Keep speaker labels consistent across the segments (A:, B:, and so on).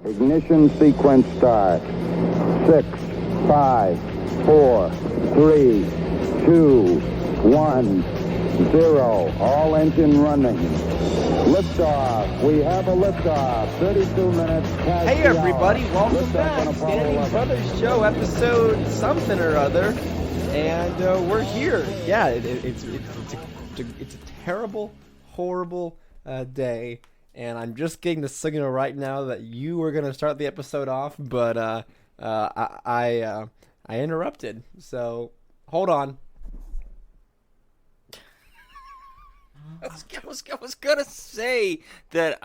A: Ignition sequence start. 6, 5, 4, 3, 2, 1, 0. All engine running. Liftoff. We have a liftoff. 32 minutes past
B: Hey everybody, welcome back.
A: on Apollo
B: Standing
A: 11.
B: Brothers Show, episode something or other, and we're here. Yeah, it's a terrible, horrible day, and I'm just getting the signal right now that you were gonna start the episode off, but I interrupted. So hold on.
C: I was gonna say that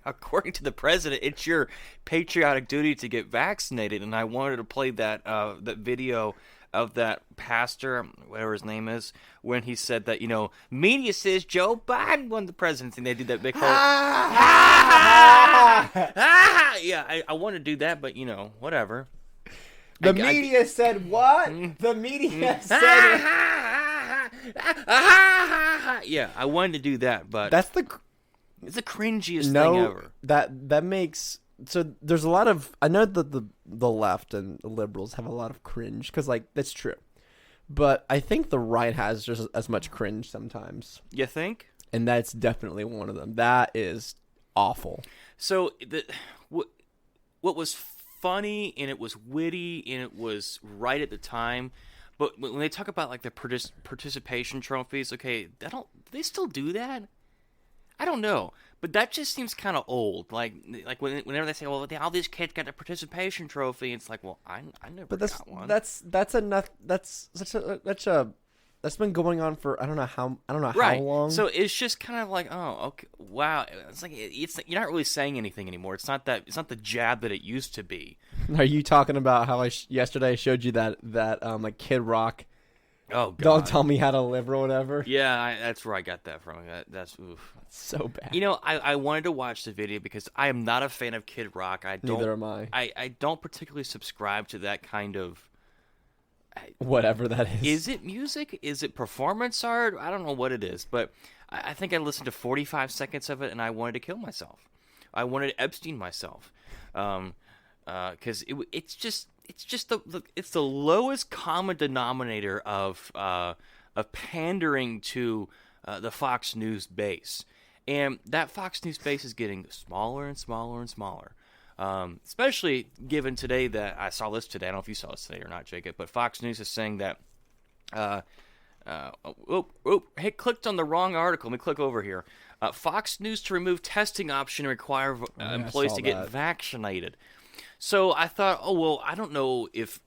C: according to the president, it's your patriotic duty to get vaccinated, and I wanted to play that that video of that pastor, whatever his name is, when he said that, media says Joe Biden won the presidency, and they did that big whole yeah, I want to do that, but whatever.
B: The media said what? The media said.
C: Yeah, I wanted to do that, but
B: It's
C: the cringiest thing ever.
B: That makes so. There's a lot of, I know that the left and the liberals have a lot of cringe because that's true, but I think the right has just as much cringe sometimes.
C: You think?
B: And that's definitely one of them. That is awful.
C: So what was funny, and it was witty, and it was right at the time. But when they talk about the participation trophies, okay, do they still do that? I don't know, but that just seems kind of old. Whenever they say, "Well, all these kids got a participation trophy," it's like, well, I never got one.
B: That's enough. That's that's been going on for I don't know how
C: Right.
B: how long.
C: So it's just kind of like, oh, okay, wow. It's like you're not really saying anything anymore. It's not the jab that it used to be.
B: Are you talking about how yesterday I showed you that Kid Rock?
C: Oh God!
B: Don't tell me how to live or whatever.
C: Yeah, that's where I got that from. That's oof.
B: So bad.
C: I wanted to watch the video because I am not a fan of Kid Rock.
B: Neither am I.
C: I don't particularly subscribe to that kind of.
B: Whatever that is.
C: Is it music? Is it performance art? I don't know what it is, but I think I listened to 45 seconds of it and I wanted to kill myself. I wanted to Epstein myself, because it's just the lowest common denominator of pandering to the Fox News base, and that Fox News base is getting smaller and smaller and smaller. Especially given today that I saw this today. I don't know if you saw this today or not, Jacob, but Fox News is saying that. Hey, clicked on the wrong article. Let me click over here. Fox News to remove testing option and require employees to get vaccinated. So I thought, oh well, I don't know if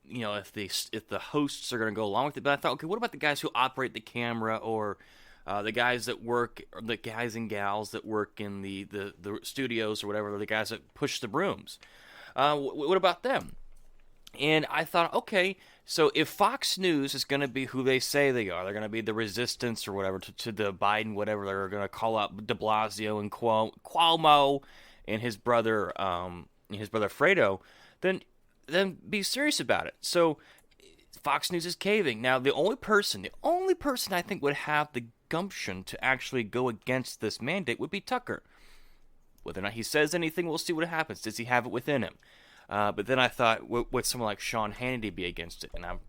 C: if the hosts are going to go along with it, but I thought, okay, what about the guys who operate the camera or the guys that work, or the guys and gals that work in the studios or whatever, or the guys that push the brooms? What about them? And I thought, okay, so if Fox News is going to be who they say they are, they're going to be the resistance or whatever to the Biden, whatever, they're going to call out de Blasio and Cuomo and his brother Fredo, then be serious about it. So Fox News is caving. Now, the only person I think would have the gumption to actually go against this mandate would be Tucker. Whether or not he says anything, we'll see what happens. Does he have it within him? But then I thought, would someone like Sean Hannity be against it? And I'm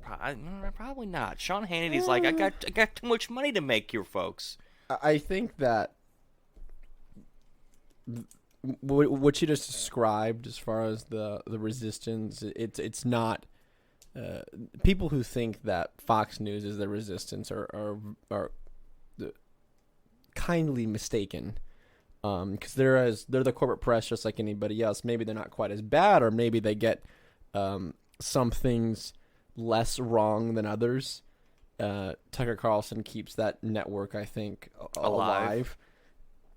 C: probably not. Sean Hannity's like, I got too much money to make here, folks.
B: I think that what you just described, as far as the resistance, it's not. People who think that Fox News is the resistance are kindly mistaken, because they're the corporate press just like anybody else. Maybe they're not quite as bad, or maybe they get some things less wrong than others. Tucker Carlson keeps that network, I think, alive.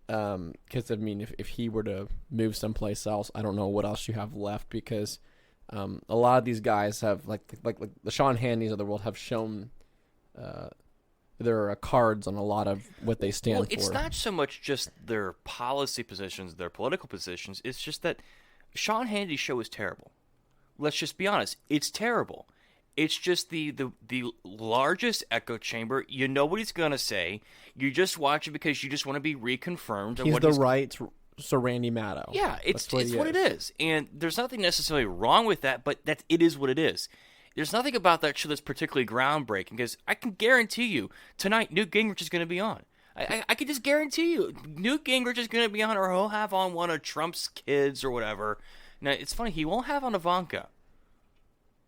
B: Because I mean, if he were to move someplace else, I don't know what else you have left, because a lot of these guys have like the Sean Hannitys of the world have shown their cards on a lot of what they stand for.
C: It's not so much just their policy positions, their political positions. It's just that Sean Hannity's show is terrible. Let's just be honest. It's terrible. It's just the largest echo chamber. You know what he's going to say. You just watch it because you just want to be reconfirmed.
B: He's the right Sir Randy Maddow.
C: Yeah, it's what it is. And there's nothing necessarily wrong with that, but it is what it is. There's nothing about that show that's particularly groundbreaking, because I can guarantee you tonight Newt Gingrich is going to be on. I can just guarantee you Newt Gingrich is going to be on, or he'll have on one of Trump's kids or whatever. Now, it's funny, he won't have on Ivanka,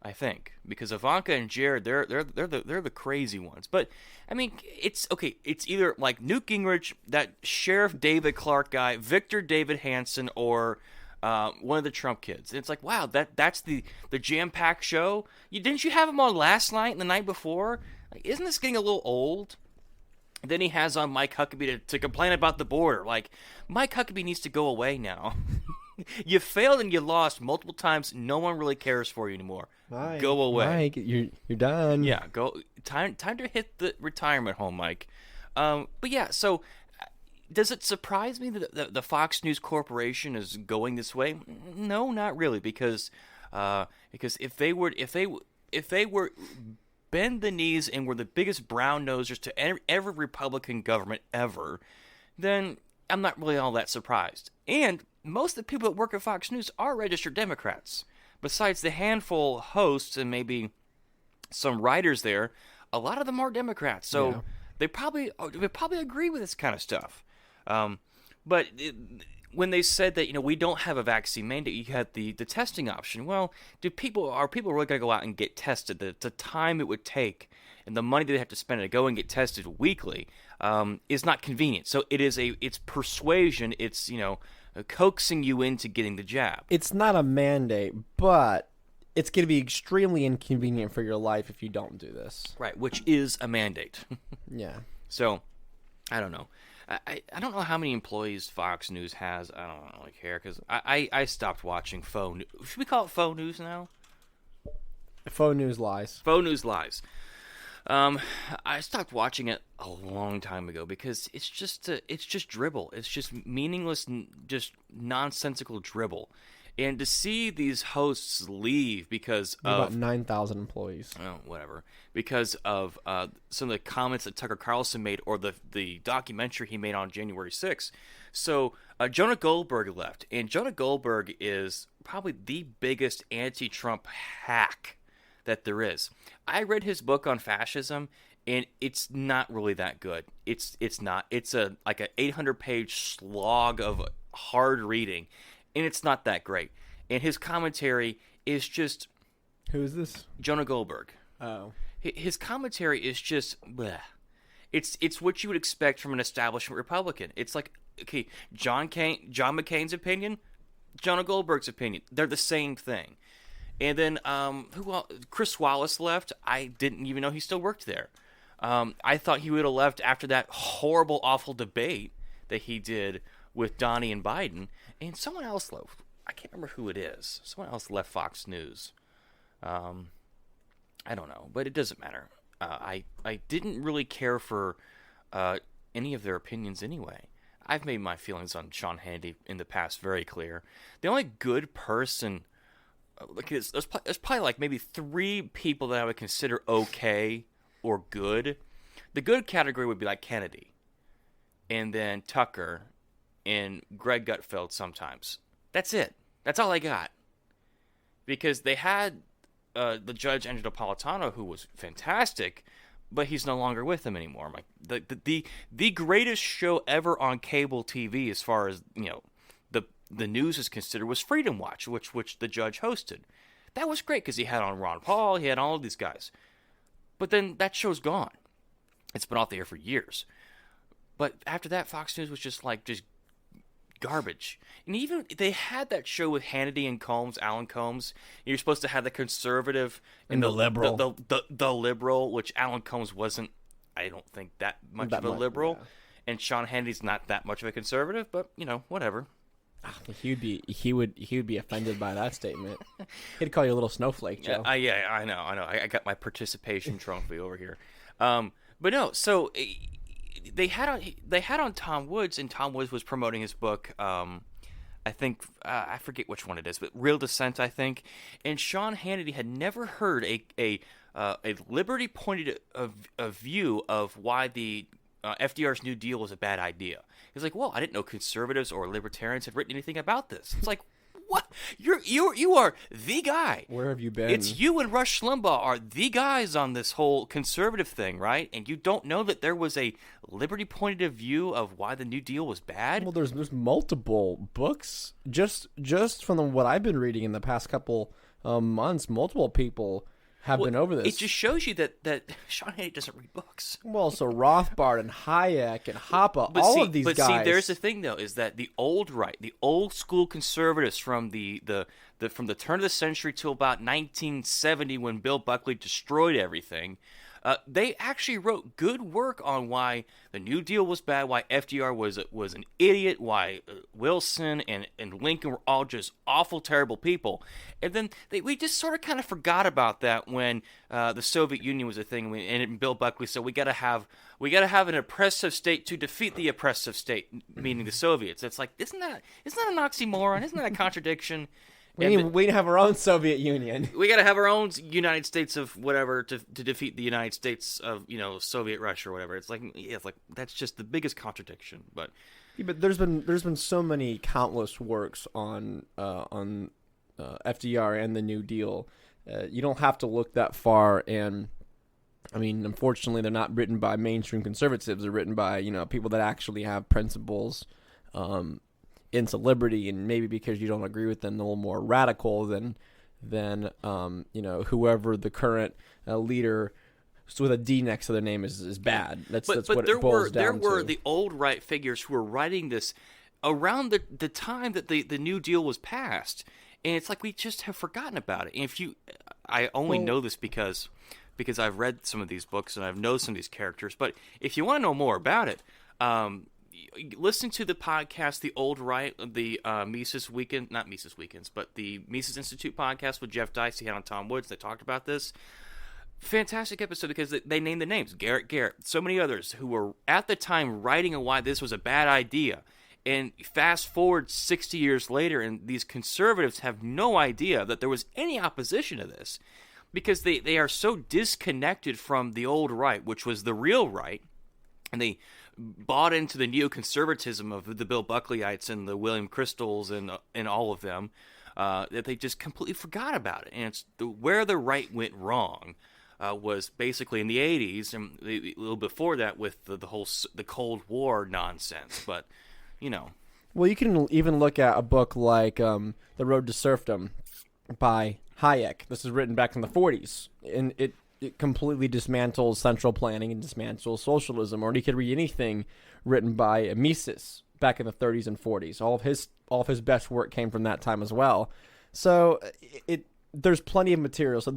C: I think, because Ivanka and Jared, they're the crazy ones. But I mean, it's okay. It's either like Newt Gingrich, that Sheriff David Clark guy, Victor David Hansen, or one of the Trump kids. And it's like, wow, that's the jam-packed show. Didn't you have him on last night and the night before? Like, isn't this getting a little old? And then he has on Mike Huckabee to complain about the border. Like, Mike Huckabee needs to go away now. You failed and you lost multiple times. No one really cares for you anymore. Mike, go away.
B: Mike, you're done.
C: Yeah, go. Time to hit the retirement home, Mike. But yeah, so does it surprise me that the Fox News Corporation is going this way? No, not really, because if they were bend the knees and were the biggest brown nosers to every Republican government ever, then I'm not really all that surprised. And most of the people that work at Fox News are registered Democrats. Besides the handful hosts and maybe some writers there, a lot of them are Democrats. So yeah, they probably agree with this kind of stuff. But when they said that, we don't have a vaccine mandate, you had the testing option. Well, are people really going to go out and get tested? The time it would take and the money they have to spend to go and get tested weekly is not convenient. So it's persuasion. It's coaxing you into getting the jab.
B: It's not a mandate, but it's going to be extremely inconvenient for your life if you don't do this.
C: Right, which is a mandate.
B: Yeah.
C: So, I don't know. I don't know how many employees Fox News has. I don't really care, because I stopped watching faux news. Should we call it faux news now?
B: Faux news lies.
C: Faux news lies. I stopped watching it a long time ago because it's just dribble. It's just meaningless, just nonsensical dribble. And to see these hosts leave because of
B: about 9,000 employees.
C: Oh, whatever. Because of some of the comments that Tucker Carlson made, or the documentary he made on January 6th. So Jonah Goldberg left, and Jonah Goldberg is probably the biggest anti-Trump hack that there is. I read his book on fascism, and it's not really that good. It's not. It's like an 800-page slog of hard reading, and it's not that great. And his commentary is just...
B: Who is this?
C: Jonah Goldberg.
B: Oh.
C: His commentary is just... bleh. It's what you would expect from an establishment Republican. It's like, okay, John McCain's opinion, Jonah Goldberg's opinion. They're the same thing. And then who else? Chris Wallace left. I didn't even know he still worked there. I thought he would have left after that horrible, awful debate that he did with Donnie and Biden. And someone else left. I can't remember who it is. Someone else left Fox News. I don't know, but it doesn't matter. I didn't really care for any of their opinions anyway. I've made my feelings on Sean Hannity in the past very clear. The only good person... there's probably like maybe 3 people that I would consider okay or good. The good category would be like Kennedy, and then Tucker, and Greg Gutfeld sometimes. That's it. That's all I got. Because they had the Judge Angelo Napolitano, who was fantastic, but he's no longer with them anymore. Like the greatest show ever on cable TV, as far as the news is considered, was Freedom Watch, which the judge hosted. That was great because he had on Ron Paul, he had all of these guys. But then that show's gone. It's been off the air for years. But after that, Fox News was just garbage. And even they had that show with Hannity and Combs, Alan Combs. You're supposed to have the conservative
B: and the liberal,
C: the liberal, which Alan Combs wasn't. I don't think that much of a liberal, yeah. And Sean Hannity's not that much of a conservative. But whatever.
B: He would be offended by that statement. He'd call you a little snowflake, Joe.
C: Yeah, I know. I got my participation trophy over here. But no, so they had on Tom Woods, and Tom Woods was promoting his book. I think I forget which one it is, but Real Dissent, I think. And Sean Hannity had never heard a liberty pointed a view of why the FDR's New Deal was a bad idea. He's like, well, I didn't know conservatives or libertarians had written anything about this. It's like, what? You are the guy.
B: Where have you been?
C: It's you and Rush Limbaugh are the guys on this whole conservative thing, right? And you don't know that there was a liberty point of view of why the New Deal was bad?
B: Well, there's multiple books. Just from what I've been reading in the past couple months, multiple people have been over this.
C: It just shows you that Sean Hannity doesn't read books.
B: Well, so Rothbard and Hayek and Hoppe, of these guys. But
C: see, there's the thing though, is that the old right, the old school conservatives from the from the turn of the century till about 1970, when Bill Buckley destroyed everything, they actually wrote good work on why the New Deal was bad, why FDR was an idiot, why Wilson and Lincoln were all just awful, terrible people. And then we just sort of kind of forgot about that when the Soviet Union was a thing, and Bill Buckley said we got to have an oppressive state to defeat the oppressive state, meaning the Soviets. It's like, isn't that an oxymoron? Isn't that a contradiction?
B: We have our own Soviet Union.
C: We got to have our own United States of whatever to defeat the United States of Soviet Russia or whatever. It's like that's just the biggest contradiction. But
B: there's been so many countless works on FDR and the New Deal. You don't have to look that far. And I mean, unfortunately, they're not written by mainstream conservatives. They're written by people that actually have principles. Into liberty, and maybe because you don't agree with them, they're a little more radical than whoever the current leader with a D next to their name is bad. That's what it boils down to.
C: There were the old right figures who were writing this around the time that the New Deal was passed, and it's like we just have forgotten about it. And I only know this because I've read some of these books and I've known some of these characters. But if you want to know more about it, listen to the podcast, The Old Right, the Mises Weekend, not Mises Weekends, but the Mises Institute podcast with Jeff Dicey. He had on Tom Woods. They talked about this. Fantastic episode because they named the names. Garrett, so many others who were at the time writing on why this was a bad idea. And fast forward 60 years later, and these conservatives have no idea that there was any opposition to this because they are so disconnected from the old right, which was the real right, and they bought into the neoconservatism of the Bill Buckleyites and the William Crystals and all of them, that they just completely forgot about it. And it's where the right went wrong was basically in the 80s and a little before that with the whole the Cold War nonsense. But
B: well, you can even look at a book like The Road to Serfdom by Hayek. This is written back in the 40s, and it completely dismantles central planning and dismantles socialism. Or you could read anything written by Mises back in the 30s and 40s. All of his best work came from that time as well. So there's plenty of material. So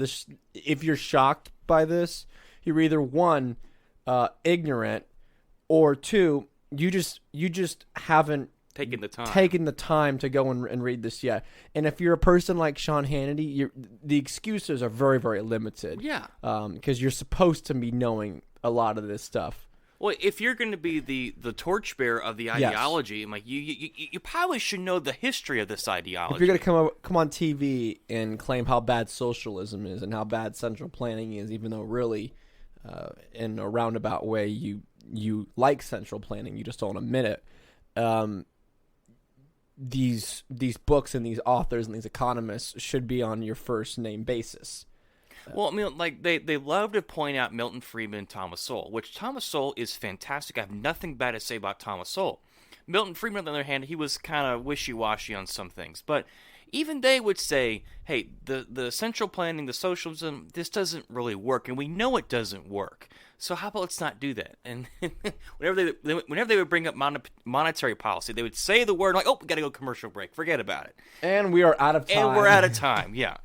B: if you're shocked by this, you're either one, ignorant, or two, you just haven't taken the time to go and read this yet. And if you're a person like Sean Hannity, the excuses are very, very limited.
C: Yeah.
B: Because you're supposed to be knowing a lot of this stuff.
C: Well, if you're going to be the torchbearer of the ideology, I'm like you probably should know the history of this ideology.
B: If you're going to come on TV and claim how bad socialism is and how bad central planning is, even though really, in a roundabout way, you like central planning, you just don't admit it. These books and these authors and these economists should be on your first name basis.
C: Well, I mean, like they love to point out Milton Friedman and Thomas Sowell, which Thomas Sowell is fantastic. I have nothing bad to say about Thomas Sowell. Milton Friedman, on the other hand, he was kind of wishy-washy on some things. But even they would say, hey, the central planning, the socialism, this doesn't really work, and we know it doesn't work. So how about let's not do that? And whenever they would bring up monetary policy, they would say the word like, oh, we got to go commercial break. Forget about it.
B: And we are out of time.
C: And we're out of time, yeah.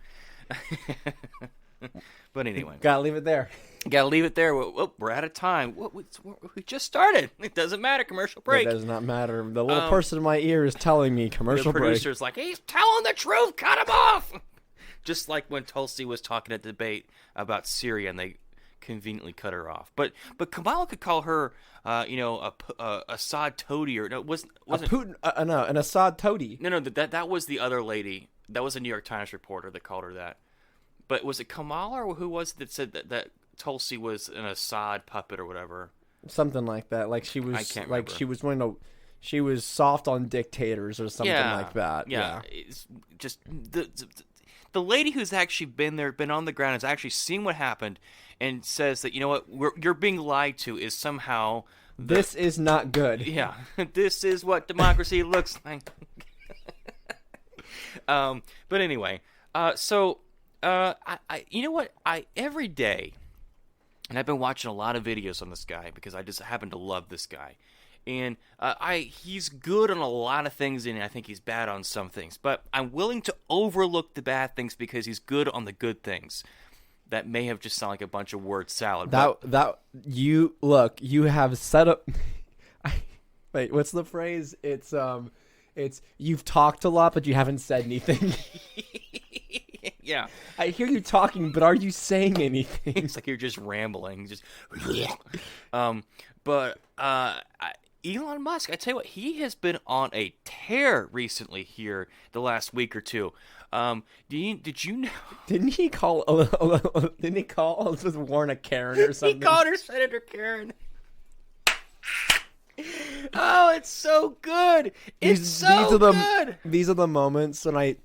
C: But anyway.
B: Gotta leave it there.
C: Gotta leave it there. We're out of time. We just started. It doesn't matter. Commercial break.
B: It does not matter. The little person in my ear is telling me commercial break.
C: The producer's like, he's telling the truth. Cut him off. Just like when Tulsi was talking at the debate about Syria and they conveniently cut her off. But Kamala could call her, a Assad toady, or no, wasn't
B: Putin? No, an Assad toady.
C: No, that was the other lady. That was a New York Times reporter that called her that. But was it Kamala or who was it that said that Tulsi was an Assad puppet or whatever?
B: something like that. Like she was,
C: I can't
B: like
C: remember.
B: she was one of, she was soft on dictators or something like that.
C: Yeah, it's just the lady who's actually been there, been on the ground, has actually seen what happened, and says that, you know what, you're being lied to is somehow.
B: This is not good.
C: Yeah, this is what democracy looks like. But anyway, so you know what, every day, and I've been watching a lot of videos on this guy because I just happen to love this guy, and he's good on a lot of things, and I think he's bad on some things. But I'm willing to overlook the bad things because he's good on the good things. That may have just sounded like a bunch of word salad.
B: You have set up. Wait, what's the phrase? It's you've talked a lot, but you haven't said anything.
C: Yeah,
B: I hear you talking, but are you saying anything?
C: It's like you're just rambling, just. But Elon Musk, I tell you what, he has been on a tear recently here the last week or two. Did you know? Didn't he call
B: Elizabeth Warren a Karen or something?
C: He called her Senator Karen. Oh, it's so good. It's good.
B: These are the moments, and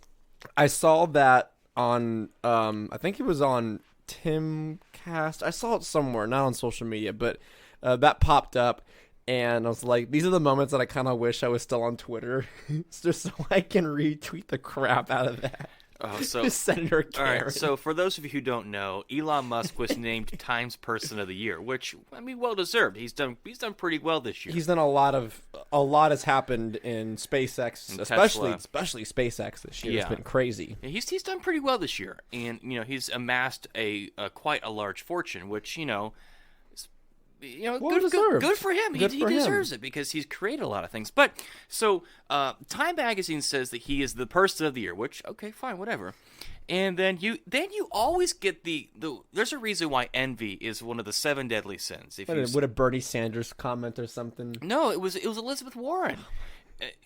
B: I saw that on I think it was on Timcast. I saw it somewhere, not on social media, but that popped up, and I was like, these are the moments that I kind of wish I was still on Twitter, just so I can retweet the crap out of that.
C: Oh, so
B: Senator Karen.
C: All right, so for those of you who don't know, Elon Musk was named Times Person of the Year, which, I mean, well deserved. He's done pretty well this year.
B: He's done a lot has happened in SpaceX,
C: And
B: especially SpaceX this year.
C: Yeah.
B: It's been crazy.
C: Yeah, he's done pretty well this year, and he's amassed a quite a large fortune, which
B: Well
C: good for him. He
B: for him.
C: deserves it because he's created a lot of things. But so Time Magazine says that he is the person of the year, which okay, fine, whatever. And then you always get the there's a reason why envy is one of the 7 deadly sins.
B: Would a Bernie Sanders comment or something?
C: No, it was Elizabeth Warren.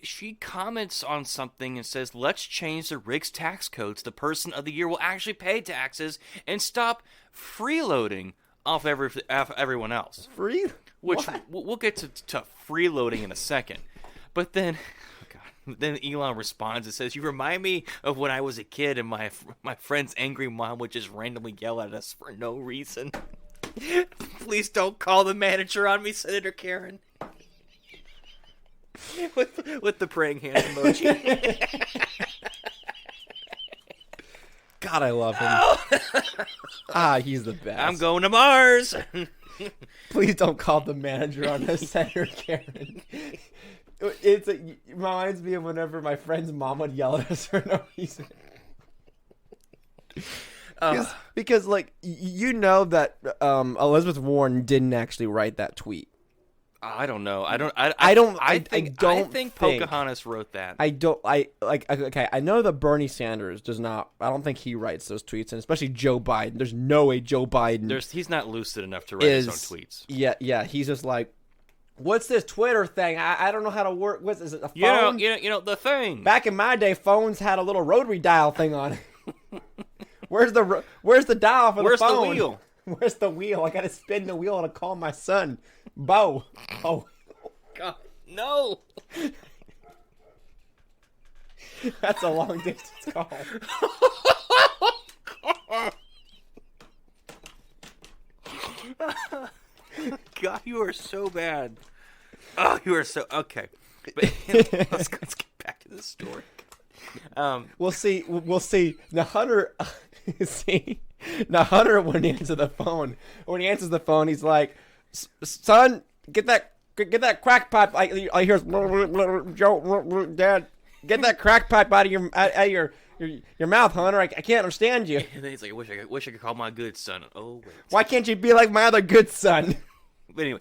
C: She comments on something and says, "Let's change the Riggs tax codes. The person of the year will actually pay taxes and stop freeloading off everyone else."
B: Free?
C: Which
B: What?
C: we'll get to freeloading in a second. But then, then Elon responds and says, "You remind me of when I was a kid and my friend's angry mom would just randomly yell at us for no reason. Please don't call the manager on me, Senator Karen." with the praying hands emoji.
B: God, I love him. He's the best.
C: I'm going to Mars.
B: Please don't call the manager on us, Senator Karen. It reminds me of whenever my friend's mom would yell at us for no reason. Because like, that Elizabeth Warren didn't actually write that tweet.
C: I don't know. I think Pocahontas wrote that.
B: Okay, I know that Bernie Sanders does not. I don't think he writes those tweets, and especially Joe Biden. There's no way Joe Biden.
C: He's not lucid enough to write his own tweets.
B: Yeah. He's just like, what's this Twitter thing? I don't know how to work. Is it a phone?
C: You know the thing.
B: Back in my day, phones had a little rotary dial thing on it. Where's the dial for the phone? Where's the
C: wheel?
B: Where's the wheel? I gotta spin the wheel to call my son, Bo. Oh,
C: God, no.
B: That's a long distance call.
C: God, you are so bad. Oh, you are so okay. But let's get back to the story.
B: We'll see. Now Hunter, now Hunter wouldn't answer the phone. When he answers the phone, he's like, "Son, get that crack pipe." I hear, "Joe, Dad, get that crack pipe out of your mouth, Hunter. I can't understand you."
C: And then he's like, "I wish I could call my good son." Oh wait.
B: Why can't you be like my other good son?
C: But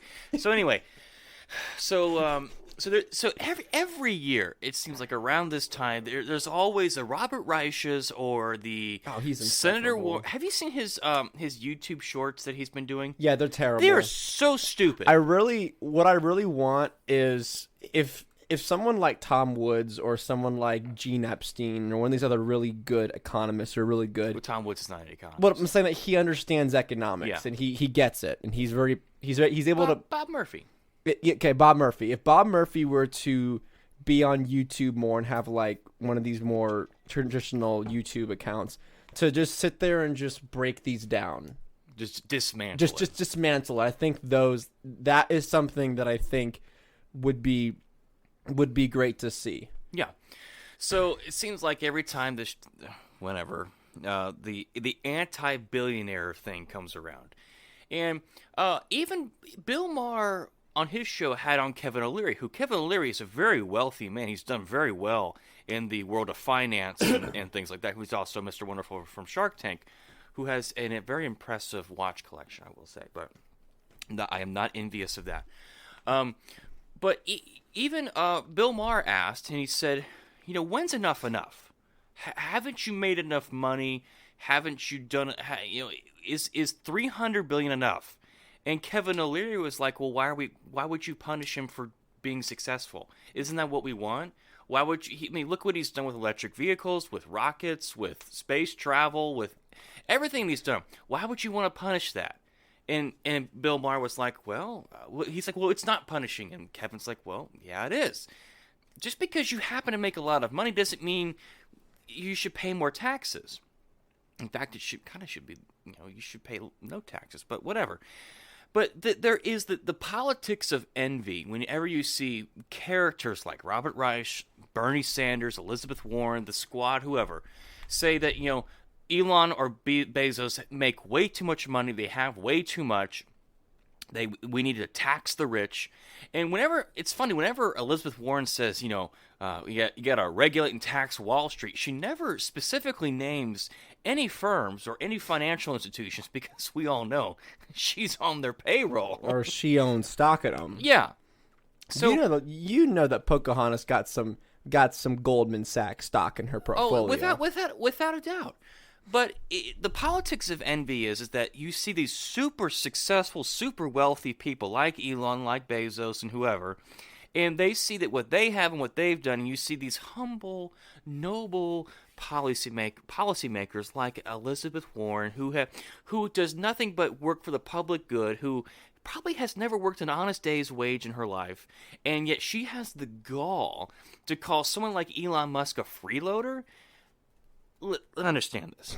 C: so every year it seems like around this time there's always a Robert Reich's or the Senator Warren. Have you seen his YouTube shorts that he's been doing?
B: Yeah, they're terrible.
C: They are so stupid.
B: What I really want is if if someone like Tom Woods or someone like Gene Epstein or one of these other really good economists or really good...
C: Well, Tom Woods is not an economist.
B: Well, I'm saying that he understands economics and he gets it, and he's able to...
C: Bob Murphy.
B: Okay, Bob Murphy. If Bob Murphy were to be on YouTube more and have like one of these more traditional YouTube accounts to just sit there and just break these down,
C: just dismantle
B: just dismantle it. I think that is something that I think would be great to see.
C: Yeah. So it seems like every time the anti-billionaire thing comes around, and even Bill Maher on his show had on Kevin O'Leary, Kevin O'Leary is a very wealthy man. He's done very well in the world of finance and things like that. Who's also Mr. Wonderful from Shark Tank, who has a very impressive watch collection, I will say. But I am not envious of that. But even Bill Maher asked, and he said, when's enough enough? Haven't you made enough money? Haven't you done? Is $300 billion enough? And Kevin O'Leary was like, well, why would you punish him for being successful? Isn't that what we want? Why would you? Look what he's done with electric vehicles, with rockets, with space travel, with everything he's done. Why would you want to punish that? And Bill Maher was like, well, he's like, well, it's not punishing. And Kevin's like, well, yeah, it is. Just because you happen to make a lot of money doesn't mean you should pay more taxes. In fact, it should be, you should pay no taxes, but whatever. But there is the politics of envy whenever you see characters like Robert Reich, Bernie Sanders, Elizabeth Warren, the Squad, whoever, say that, Elon or Bezos make way too much money, they have way too much, we need to tax the rich. And it's funny, whenever Elizabeth Warren says, you got to regulate and tax Wall Street, she never specifically names any firms or any financial institutions, because we all know she's on their payroll.
B: Or she owns stock in them.
C: Yeah. So
B: you know that Pocahontas got some Goldman Sachs stock in her portfolio.
C: Oh, without a doubt. But the politics of envy is that you see these super successful, super wealthy people like Elon, like Bezos, and whoever, and they see that what they have and what they've done, and you see these humble, noble policymakers like Elizabeth Warren, who does nothing but work for the public good, who probably has never worked an honest day's wage in her life, and yet she has the gall to call someone like Elon Musk a freeloader. Understand this.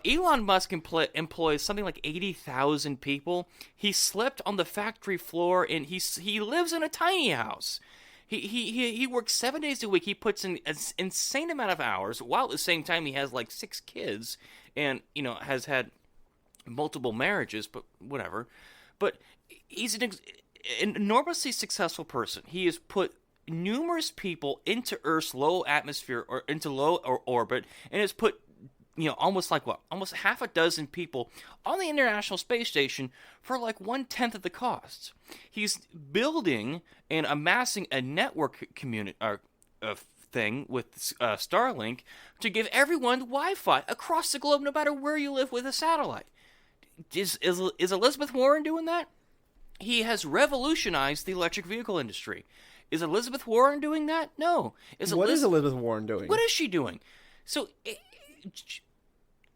C: Elon Musk employs something like 80,000 people. He slept on the factory floor, and he lives in a tiny house. He works 7 days a week. He puts in an insane amount of hours, while at the same time he has like 6 kids, and has had multiple marriages. But whatever. But he's an enormously successful person. He has put numerous people into Earth's low atmosphere or into low orbit, and has put almost half a dozen people on the International Space Station for like 1/10 of the cost. He's building and amassing a network community thing with Starlink to give everyone Wi-Fi across the globe, no matter where you live with a satellite. Is Elizabeth Warren doing that? He has revolutionized the electric vehicle industry. Is Elizabeth Warren doing that? No.
B: What is Elizabeth Warren doing?
C: What is she doing? So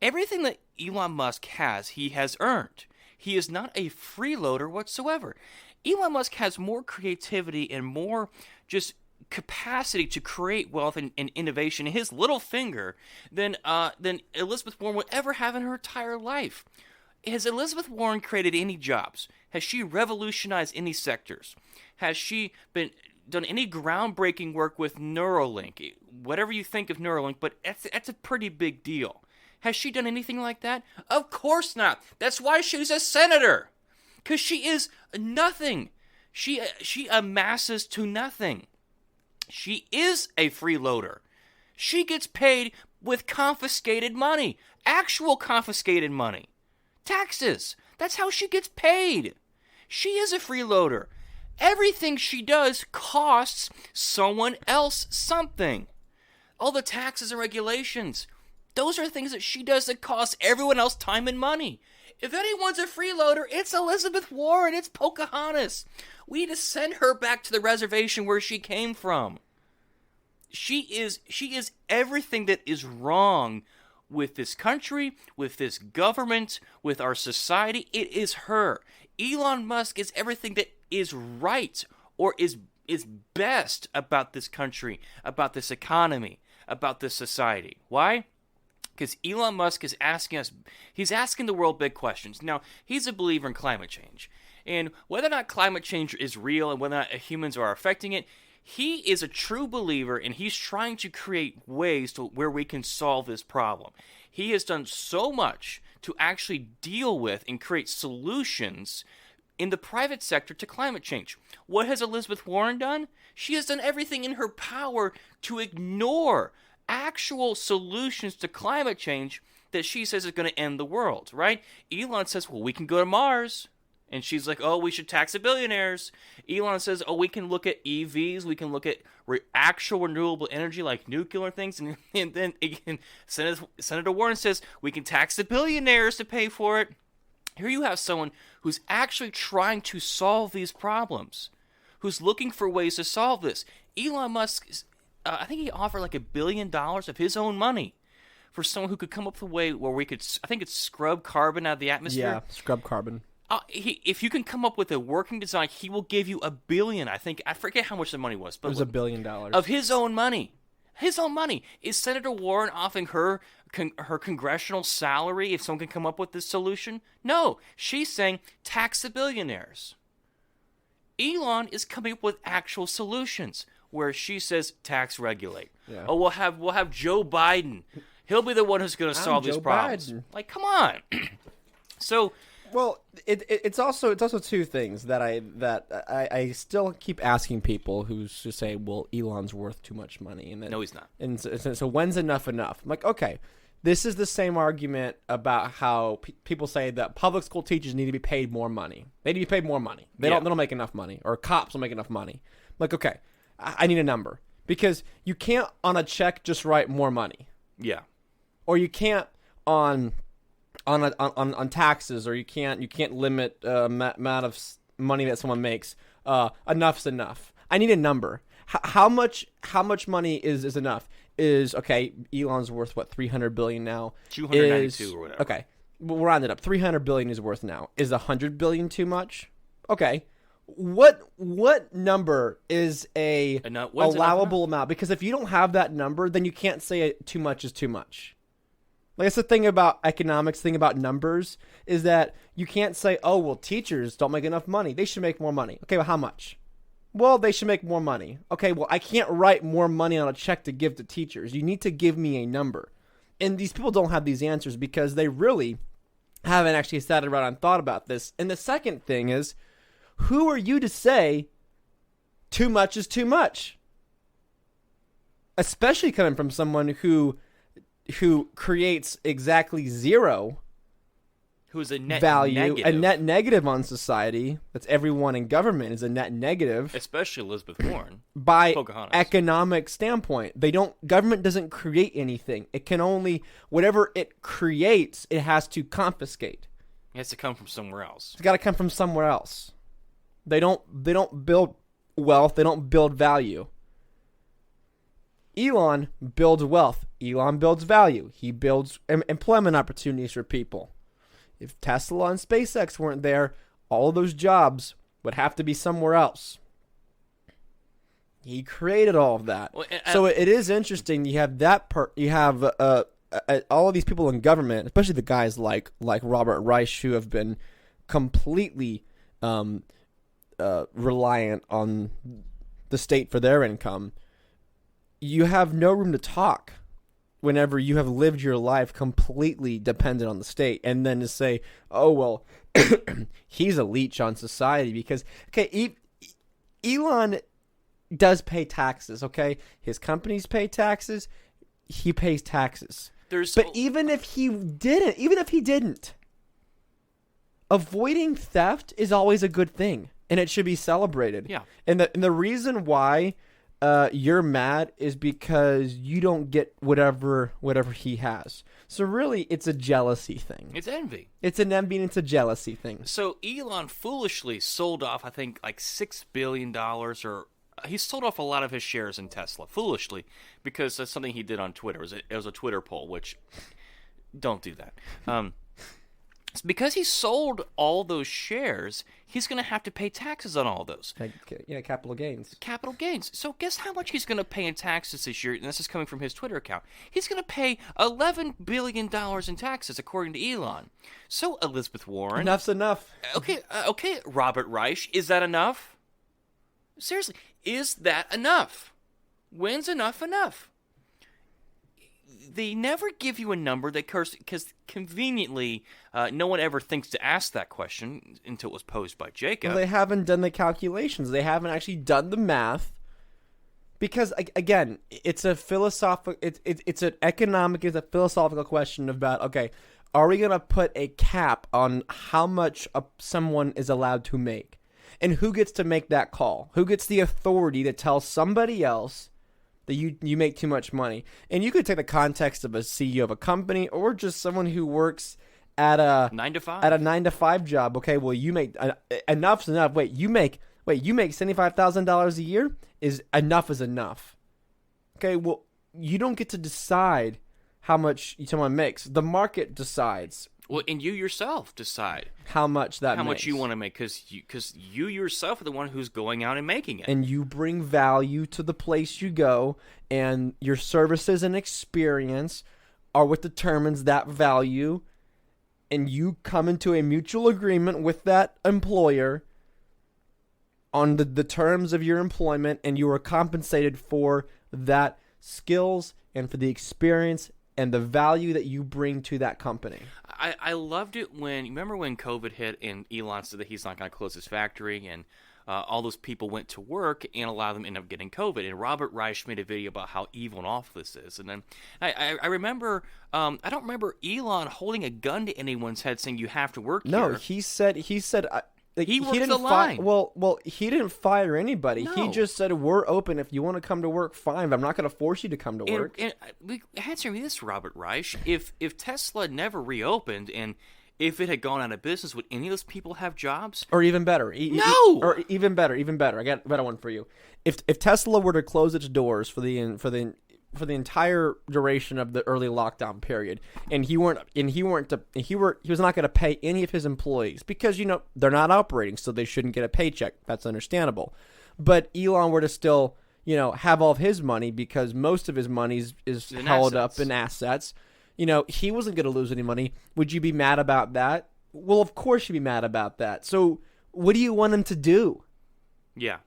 C: everything that Elon Musk has, he has earned. He is not a freeloader whatsoever. Elon Musk has more creativity and more just capacity to create wealth and innovation in his little finger than Elizabeth Warren would ever have in her entire life. Has Elizabeth Warren created any jobs? Has she revolutionized any sectors? Has she done any groundbreaking work with Neuralink? Whatever you think of Neuralink, but that's a pretty big deal. Has she done anything like that? Of course not. That's why she's a senator. Because she is nothing. She amasses to nothing. She is a freeloader. She gets paid with confiscated money. Actual confiscated money. Taxes. That's how she gets paid. She is a freeloader. Everything she does costs someone else something. All the taxes and regulations. Those are things that she does that cost everyone else time and money. If anyone's a freeloader, it's Elizabeth Warren. It's Pocahontas. We need to send her back to the reservation where she came from. She is everything that is wrong with this country, with this government, with our society. It is her. Elon Musk is everything that is right or is best about this country, about this economy, about this society. Why? Because Elon Musk is he's asking the world big questions. Now, he's a believer in climate change. And whether or not climate change is real and whether or not humans are affecting it, he is a true believer, and he's trying to create ways to where we can solve this problem. He has done so much to actually deal with and create solutions in the private sector to climate change. What has Elizabeth Warren done? She has done everything in her power to ignore actual solutions to climate change that she says is going to end the world, right? Elon says, well, we can go to Mars. And she's like, oh, we should tax the billionaires. Elon says, oh, we can look at EVs. We can look at actual renewable energy like nuclear things. And then again, Senator Warren says, we can tax the billionaires to pay for it. Here you have someone who's actually trying to solve these problems, who's looking for ways to solve this. Elon Musk, I think he offered like $1 billion of his own money for someone who could come up with a way where we could, I think it's scrub carbon out of the atmosphere.
B: Yeah, scrub carbon.
C: If you can come up with a working design, he will give you $1 billion. I forget how much the money was, but
B: it was $1 billion
C: of his own money. His own money. Is Senator Warren offering her congressional salary if someone can come up with this solution? No, she's saying tax the billionaires. Elon is coming up with actual solutions where she says tax regulate. Yeah. Oh, we'll have Joe Biden. He'll be the one who's going to solve these problems. Biden. Like, come on. So.
B: Well, it's also two things that I still keep asking people who just say, well, Elon's worth too much money, and then,
C: no, he's not.
B: And so when's enough? I'm like, okay, this is the same argument about how people say that public school teachers need to be paid more money. They need to be paid more money. They don't make enough money, or cops don't make enough money. I'm like, okay, I need a number, because you can't on a check just write more money.
C: Yeah.
B: Or you can't on taxes, or you can't limit amount of money that someone makes. Enough's enough. I need a number. How much money is enough? Is okay. Elon's worth what, $300 billion now?
C: 292 or whatever.
B: Okay, we'll round it up. $300 billion is worth now. Is $100 billion too much? Okay. What number is a allowable amount? Because if you don't have that number, then you can't say too much is too much. Like, that's the thing about economics, thing about numbers, is that you can't say, oh, well, teachers don't make enough money. They should make more money. Okay, well, how much? Well, they should make more money. Okay, well, I can't write more money on a check to give to teachers. You need to give me a number. And these people don't have these answers because they really haven't actually sat around and thought about this. And the second thing is, who are you to say too much is too much? Especially coming from someone who creates exactly zero,
C: who's a net
B: value,
C: negative.
B: a net negative on society. That's everyone in government is a net negative,
C: especially Elizabeth Warren.
B: By
C: Pocahontas.
B: Economic standpoint, government doesn't create anything. It can only, whatever it creates, it has to confiscate.
C: It has to come from somewhere else.
B: It's got to come from somewhere else. They don't build wealth. They don't build value. Elon builds wealth. Elon builds value. He builds employment opportunities for people. If Tesla and SpaceX weren't there, all of those jobs would have to be somewhere else. He created all of that. Well, so it is interesting. You have that part. You have all of these people in government, especially the guys like Robert Reich, who have been completely reliant on the state for their income. You have no room to talk whenever you have lived your life completely dependent on the state, and then to say, oh, well, he's a leech on society because, okay, Elon does pay taxes, okay? His companies pay taxes. He pays taxes. But even if he didn't, avoiding theft is always a good thing, and it should be celebrated.
C: Yeah.
B: And the reason why you're mad is because you don't get whatever he has. So really, it's a jealousy thing.
C: It's envy.
B: It's an envy and it's a jealousy thing.
C: So Elon foolishly sold off, I think, like $6 billion, or he sold off a lot of his shares in Tesla, foolishly, because that's something he did on Twitter. It was a Twitter poll, which, don't do that. Because he sold all those shares, he's going to have to pay taxes on all those.
B: Yeah, capital gains.
C: Capital gains. So guess how much he's going to pay in taxes this year? And this is coming from his Twitter account. He's going to pay $11 billion in taxes, according to Elon. So, Elizabeth Warren.
B: Enough's enough.
C: Okay, Robert Reich. Is that enough? Seriously, is that enough? When's enough? They never give you a number because conveniently no one ever thinks to ask that question until it was posed by Jacob.
B: Well, they haven't done the calculations. They haven't actually done the math. Because again, it's a philosophical. It's a philosophical question about, okay, are we gonna put a cap on how much someone is allowed to make, and who gets to make that call? Who gets the authority to tell somebody else that you make too much money? And you could take the context of a CEO of a company or just someone who works at a
C: 9 to 5
B: at a 9 to 5 job. Okay, well, you make enough's enough. You make $75,000 a year. Is enough. Okay, well, you don't get to decide how much someone makes. The market decides.
C: Well, and you yourself decide
B: how much
C: you want to make, because you yourself are the one who's going out and making it.
B: And you bring value to the place you go, and your services and experience are what determines that value, and you come into a mutual agreement with that employer on the terms of your employment, and you are compensated for that skills and for the experience and the value that you bring to that company.
C: I loved it remember when COVID hit and Elon said that he's not going to close his factory, and all those people went to work, and a lot of them ended up getting COVID. And Robert Reich made a video about how evil and awful this is. And then I remember, I don't remember Elon holding a gun to anyone's head saying you have to work here.
B: No, he said
C: he worked the line.
B: Well, he didn't fire anybody.
C: No.
B: He just said, we're open. If you want to come to work, fine. But I'm not going to force you to come to work.
C: And answer me this, Robert Reich. If Tesla never reopened, and if it had gone out of business, would any of those people have jobs?
B: Or even better.
C: No!
B: Or even better. I got a better one for you. If Tesla were to close its doors for the entire duration of the early lockdown period, and he was not going to pay any of his employees because they're not operating, so they shouldn't get a paycheck. That's understandable. But Elon were to still have all of his money because most of his money is held up in assets. He wasn't going to lose any money. Would you be mad about that? Well, of course you'd be mad about that. So what do you want him to do?
C: Yeah.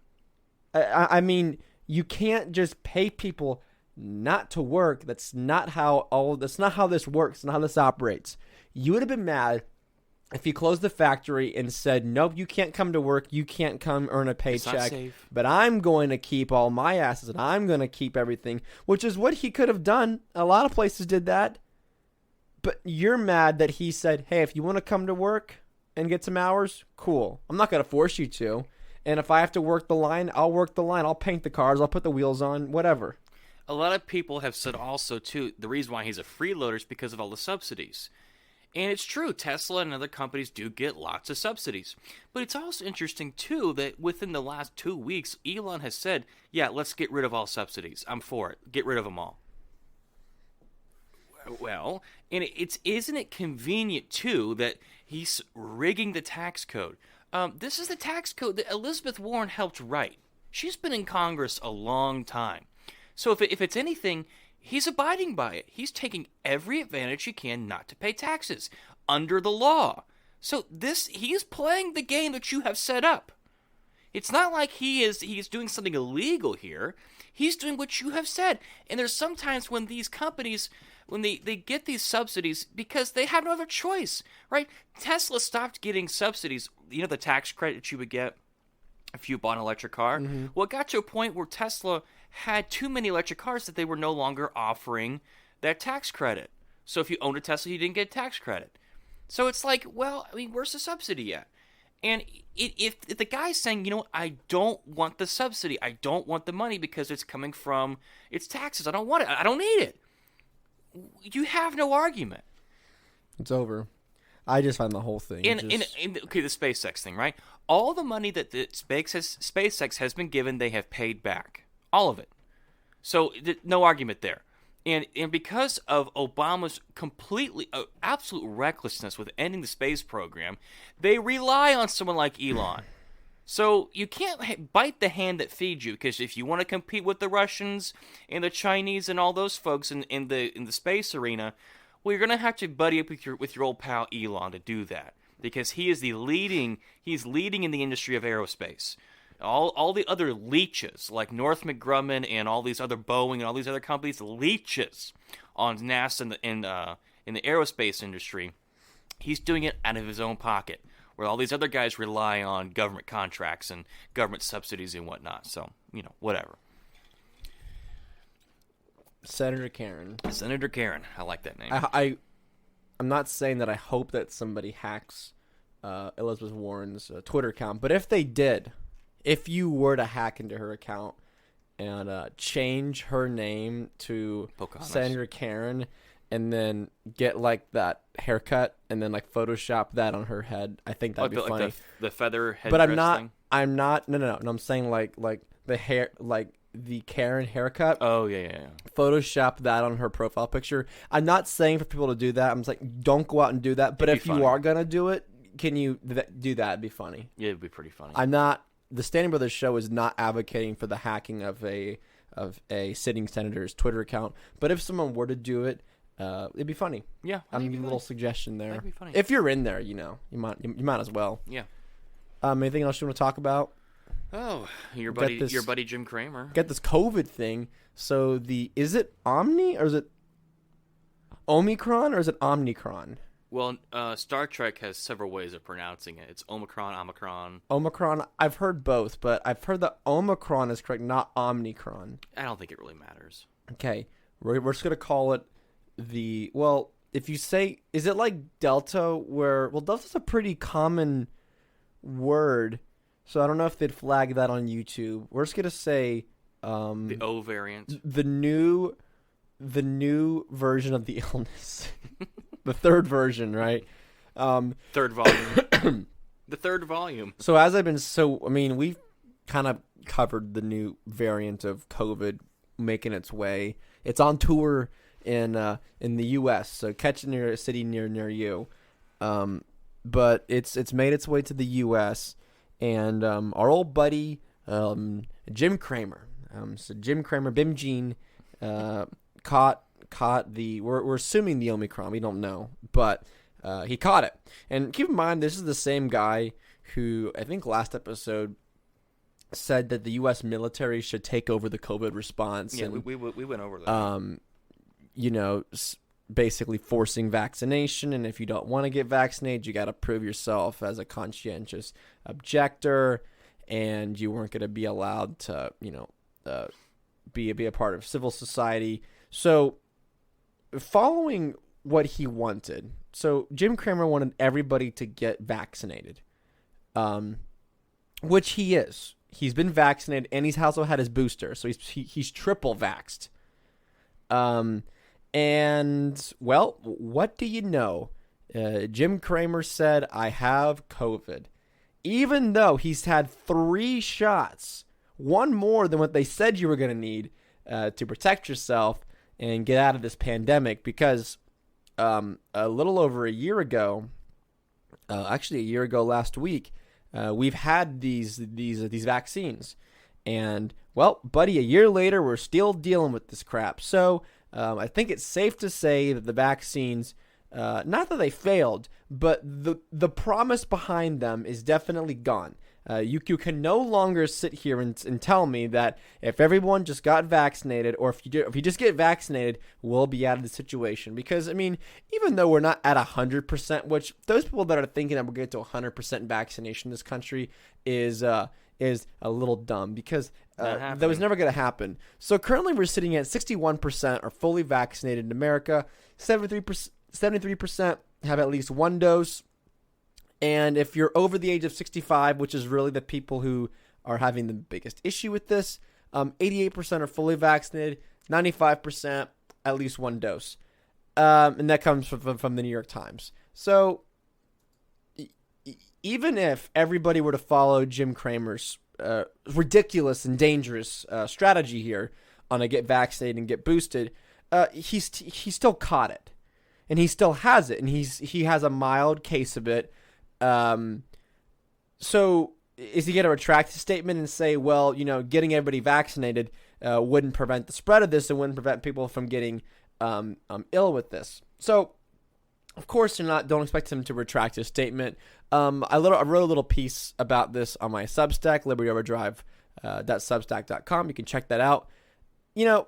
B: I mean, you can't just pay people not to work. That's not how this works. It's not how this operates. You would have been mad if you closed the factory and said, nope, you can't come to work. You can't come earn a paycheck.
C: It's not safe.
B: But I'm going to keep all my assets and I'm going to keep everything, which is what he could have done. A lot of places did that. But you're mad that he said, hey, if you want to come to work and get some hours, cool. I'm not going to force you to. And if I have to work the line, I'll work the line. I'll paint the cars. I'll put the wheels on, whatever.
C: A lot of people have said also, too, the reason why he's a freeloader is because of all the subsidies. And it's true, Tesla and other companies do get lots of subsidies. But it's also interesting, too, that within the last 2 weeks, Elon has said, yeah, let's get rid of all subsidies. I'm for it. Get rid of them all. Well, and isn't it convenient, too, that he's rigging the tax code? This is the tax code that Elizabeth Warren helped write. She's been in Congress a long time. So if it's anything, he's abiding by it. He's taking every advantage he can not to pay taxes under the law. So he is playing the game that you have set up. It's not like he's doing something illegal here. He's doing what you have said. And there's sometimes when these companies, when they get these subsidies because they have no other choice, right? Tesla stopped getting subsidies. The tax credit you would get if you bought an electric car. Mm-hmm. Well, it got to a point where Tesla had too many electric cars that they were no longer offering that tax credit. So if you owned a Tesla, you didn't get a tax credit. So it's like, well, I mean, where's the subsidy at? And if the guy's saying, you know what, I don't want the subsidy, I don't want the money because it's coming from its taxes, I don't want it, I don't need it, you have no argument.
B: It's over. I just find the whole thing.
C: Okay, the SpaceX thing, right? All the money that the SpaceX has been given, they have paid back. All of it. So, no argument there. And because of Obama's completely, absolute recklessness with ending the space program, they rely on someone like Elon. So you can't bite the hand that feeds you, because if you want to compete with the Russians and the Chinese and all those folks in the space arena, well, you're gonna have to buddy up with your old pal Elon to do that, because he's leading in the industry of aerospace. All the other leeches, like Northrop Grumman and all these other Boeing and all these other companies, leeches on NASA in the aerospace industry, he's doing it out of his own pocket, where all these other guys rely on government contracts and government subsidies and whatnot. So, whatever.
B: Senator Karen.
C: I like that name.
B: I'm not saying that I hope that somebody hacks Elizabeth Warren's Twitter account, but if they did, if you were to hack into her account and change her name to
C: Pocahontas.
B: Senator Karen, and then get like that haircut and then like Photoshop that on her head, I think that'd be funny.
C: Like the feather headdress
B: but I'm not.
C: Thing?
B: I'm not. No. I'm saying like the hair, like the Karen haircut.
C: Oh yeah.
B: Photoshop that on her profile picture. I'm not saying for people to do that. I'm saying don't go out and do that. But if you are gonna do it, can you do that? It'd be funny.
C: Yeah, it'd be pretty funny.
B: I'm not. The Standing Brothers show is not advocating for the hacking of a sitting senator's Twitter account. But if someone were to do it, it'd be funny.
C: Yeah,
B: I'm giving you a little suggestion there.
C: That'd be funny.
B: If you're in there, you might as well.
C: Yeah.
B: Anything else you want to talk about?
C: Oh, your buddy Jim Cramer.
B: Get this COVID thing. So is it Omni or is it Omicron or is it Omnicron?
C: Well, Star Trek has several ways of pronouncing it. It's Omicron.
B: Omicron. I've heard both, but I've heard that Omicron is correct, not Omnicron.
C: I don't think it really matters.
B: Okay, we're just gonna call it if you say, is it like Delta, Delta's a pretty common word, so I don't know if they'd flag that on YouTube. We're just gonna say
C: the O variant,
B: the new version of the illness. The third version, right?
C: Third volume. The third volume.
B: So we've kind of covered the new variant of COVID making its way. It's on tour in the U.S., so catch it near a city near you. But it's made its way to the U.S. and our old buddy Jim Cramer. So Jim Cramer, Bimgene, caught the we're assuming the Omicron, we don't know, but he caught it. And keep in mind, this is the same guy who I think last episode said that the U.S. military should take over the COVID response.
C: Yeah,
B: and,
C: we went over that.
B: Basically forcing vaccination, and if you don't want to get vaccinated, you got to prove yourself as a conscientious objector, and you weren't going to be allowed to be a part of civil society. So following what he wanted, so Jim Cramer wanted everybody to get vaccinated, which he is. He's been vaccinated, and he's also had his booster, so he's triple vaxxed. And well, what do you know? Jim Cramer said, "I have COVID," even though he's had 3 shots, one more than what they said you were going to need to protect yourself and get out of this pandemic. Because a little over a year ago, actually a year ago last week, we've had these vaccines, and well, buddy, a year later, we're still dealing with this crap. So I think it's safe to say that the vaccines, not that they failed, but the promise behind them is definitely gone. You can no longer sit here and tell me that if everyone just got vaccinated, or if you just get vaccinated, we'll be out of the situation. Because, even though we're not at 100%, which those people that are thinking that we'll get to 100% vaccination in this country is a little dumb, because that was never going to happen. So currently we're sitting at 61% are fully vaccinated in America. 73% have at least one dose. And if you're over the age of 65, which is really the people who are having the biggest issue with this, 88% are fully vaccinated, 95% at least one dose. And that comes from the New York Times. So even if everybody were to follow Jim Cramer's ridiculous and dangerous strategy here on a get vaccinated and get boosted, he still caught it, and he still has it, and he has a mild case of it. So is he going to retract his statement and say, well, getting everybody vaccinated wouldn't prevent the spread of this and wouldn't prevent people from getting ill with this? So, of course, don't expect him to retract his statement. I wrote a little piece about this on my Substack, libertyoverdrive.substack.com. You can check that out. When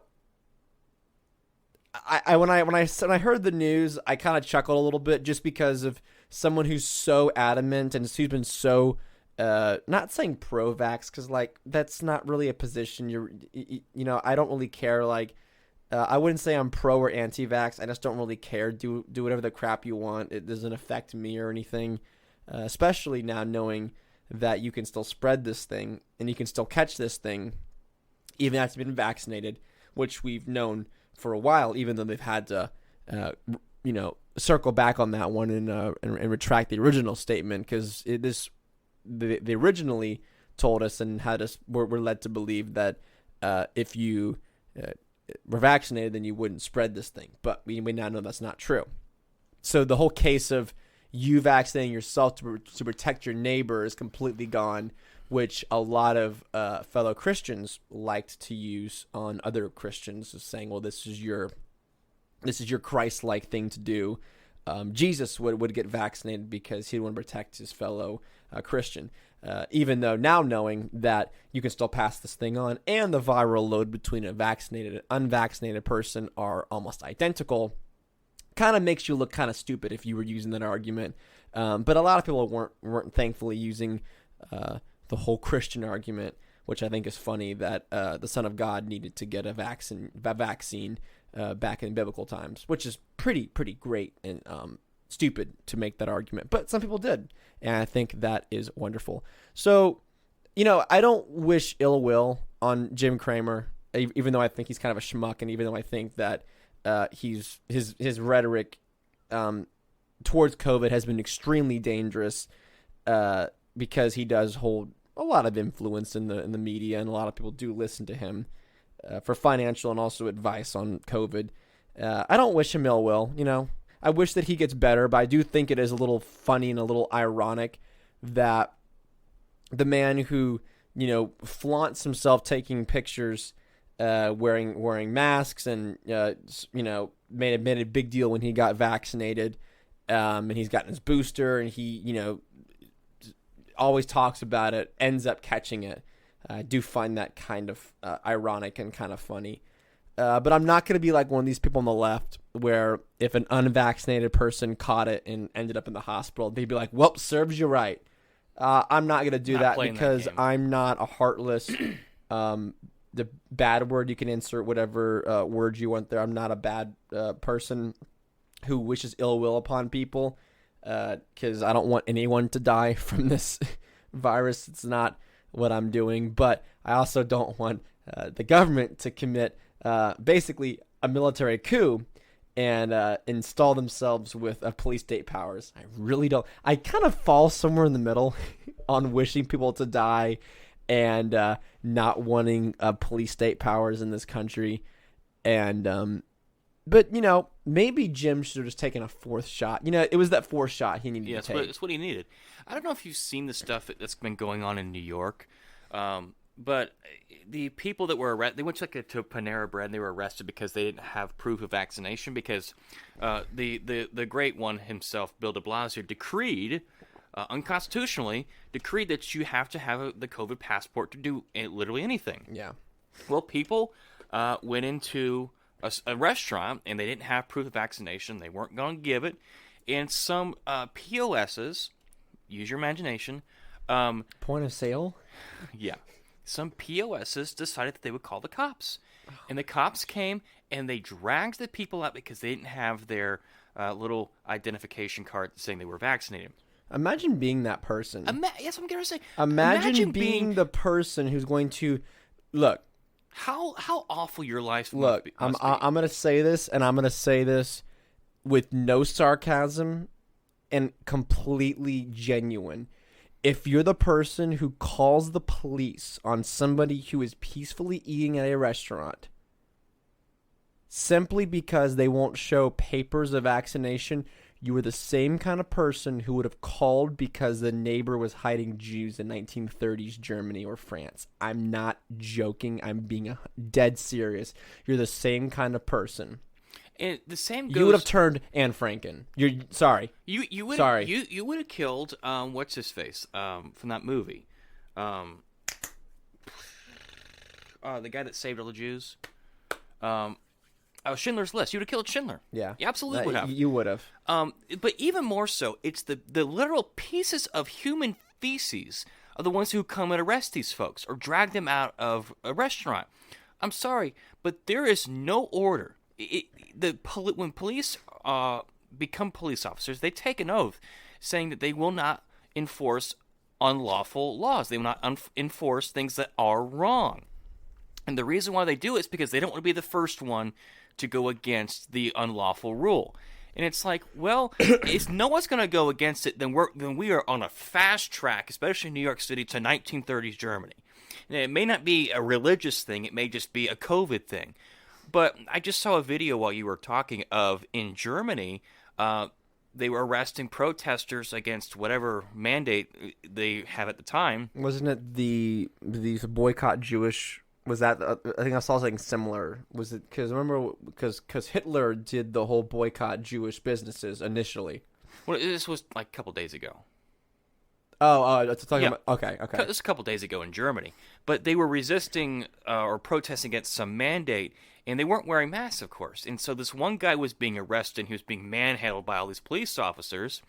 B: I heard the news, I kind of chuckled a little bit just because of someone who's so adamant and who's been so not saying pro-vax, because that's not really a position. I don't really care. I wouldn't say I'm pro or anti-vax. I just don't really care. Do whatever the crap you want. It doesn't affect me or anything. Especially now knowing that you can still spread this thing and you can still catch this thing even after you've been vaccinated, which we've known for a while, even though they've had to, circle back on that one and retract the original statement, because they originally told us and had us were led to believe that if you were vaccinated, then you wouldn't spread this thing. But we now know that's not true. So the whole case of you vaccinating yourself to protect your neighbor is completely gone, which a lot of fellow Christians liked to use on other Christians, saying, well, this is your Christ-like thing to do. Jesus would get vaccinated because he'd want to protect his fellow Christian, even though now knowing that you can still pass this thing on and the viral load between a vaccinated and unvaccinated person are almost identical, kind of makes you look kind of stupid if you were using that argument. But a lot of people weren't thankfully using the whole Christian argument, which I think is funny, that the Son of God needed to get a vaccine back in biblical times, which is pretty great and stupid to make that argument. But some people did, and I think that is wonderful. So, I don't wish ill will on Jim Cramer, even though I think he's kind of a schmuck, and even though I think that his rhetoric towards COVID has been extremely dangerous, because he does hold a lot of influence in the media, and a lot of people do listen to him for financial and also advice on COVID. I don't wish him ill will. I wish that he gets better, but I do think it is a little funny and a little ironic that the man who flaunts himself taking pictures, wearing masks, and made a big deal when he got vaccinated, and he's gotten his booster, and he always talks about it, ends up catching it. I do find that kind of ironic and kind of funny. But I'm not going to be like one of these people on the left where if an unvaccinated person caught it and ended up in the hospital, they'd be like, well, serves you right. I'm not going to do that because I'm not a heartless, the bad word, you can insert whatever word you want there. I'm not a bad person who wishes ill will upon people, because I don't want anyone to die from this virus. It's not what I'm doing, but I also don't want the government to commit basically a military coup and install themselves with police state powers. I really don't. I kind of fall somewhere in the middle on wishing people to die and not wanting police state powers in this country. And but maybe Jim should have just taken a fourth shot. It was that fourth shot he needed to take.
C: That's what he needed. I don't know if you've seen the stuff that's been going on in New York. But the people that were arrested, they went to Panera Bread and they were arrested because they didn't have proof of vaccination, because the great one himself, Bill de Blasio, decreed, unconstitutionally, that you have to have the COVID passport to do literally anything.
B: Yeah.
C: Well, people went into a restaurant and they didn't have proof of vaccination. They weren't going to give it. And some POSs, use your imagination.
B: Point of sale?
C: Yeah. Some POSs decided that they would call the cops. And the cops came and they dragged the people out because they didn't have their little identification card saying they were vaccinated.
B: Imagine being that person.
C: That's what I'm going to say.
B: Imagine being the person who's going to look.
C: How awful your life
B: must be. I'm going to say this, and I'm going to say this with no sarcasm and completely genuine. If you're the person who calls the police on somebody who is peacefully eating at a restaurant simply because they won't show papers of vaccination, you are the same kind of person who would have called because the neighbor was hiding Jews in 1930s Germany or France. I'm not joking. I'm being dead serious. You're the same kind of person.
C: And the same goes.
B: You would have turned Anne Franken. You're sorry.
C: You would
B: sorry.
C: You would have killed what's his face from that movie, the guy that saved all the Jews. Schindler's List. You would have killed Schindler.
B: Yeah,
C: you absolutely would have.
B: You would have.
C: But even more so, it's the literal pieces of human feces are the ones who come and arrest these folks or drag them out of a restaurant. I'm sorry, but there is no order. When police become police officers, they take an oath saying that they will not enforce unlawful laws. They will not enforce things that are wrong. And the reason why they do it is because they don't want to be the first one to go against the unlawful rule. And it's like, well, if no one's going to go against it, then we are on a fast track, especially in New York City, to 1930s Germany. And it may not be a religious thing. It may just be a COVID thing. But I just saw a video while you were talking of in Germany, they were arresting protesters against whatever mandate they have at the time.
B: Wasn't it the boycott Jewish? Was that I think I saw something similar. Was it because Hitler did the whole boycott Jewish businesses initially?
C: Well, this was like a couple days ago.
B: Talking about okay.
C: This was a couple days ago in Germany, but they were resisting or protesting against some mandate. And they weren't wearing masks, of course. And so this one guy was being arrested. He was being manhandled by all these police officers.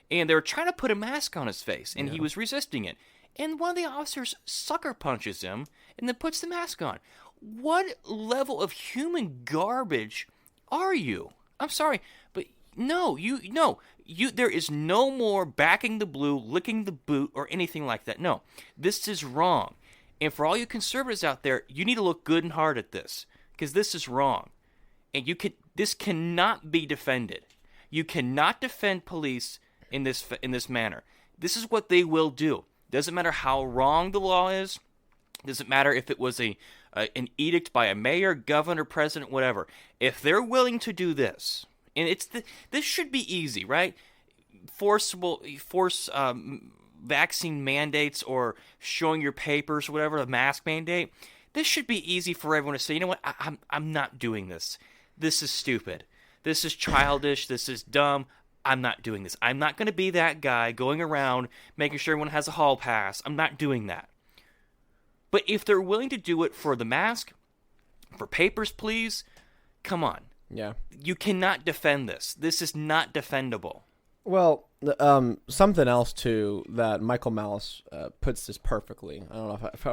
C: And they were trying to put a mask on his face. And he was resisting it. And one of the officers sucker punches him and then puts the mask on. What level of human garbage are you? I'm sorry, but no. There is no more backing the blue, licking the boot, or anything like that. No, this is wrong. And for all you conservatives out there, you need to look good and hard at this. Because this is wrong, and this cannot be defended. You cannot defend police in this manner. This is what they will do. Doesn't matter how wrong the law is. Doesn't matter if it was an edict by a mayor, governor, president, whatever. If they're willing to do this, and this should be easy, right? Force vaccine mandates or showing your papers, or whatever, the mask mandate. This should be easy for everyone to say, you know what, I'm not doing this. This is stupid. This is childish. This is dumb. I'm not doing this. I'm not going to be that guy going around making sure everyone has a hall pass. I'm not doing that. But if they're willing to do it for the mask, for papers, please, come on.
B: Yeah.
C: You cannot defend this. This is not defendable.
B: Well, something else too that Michael Malice puts this perfectly. I don't know if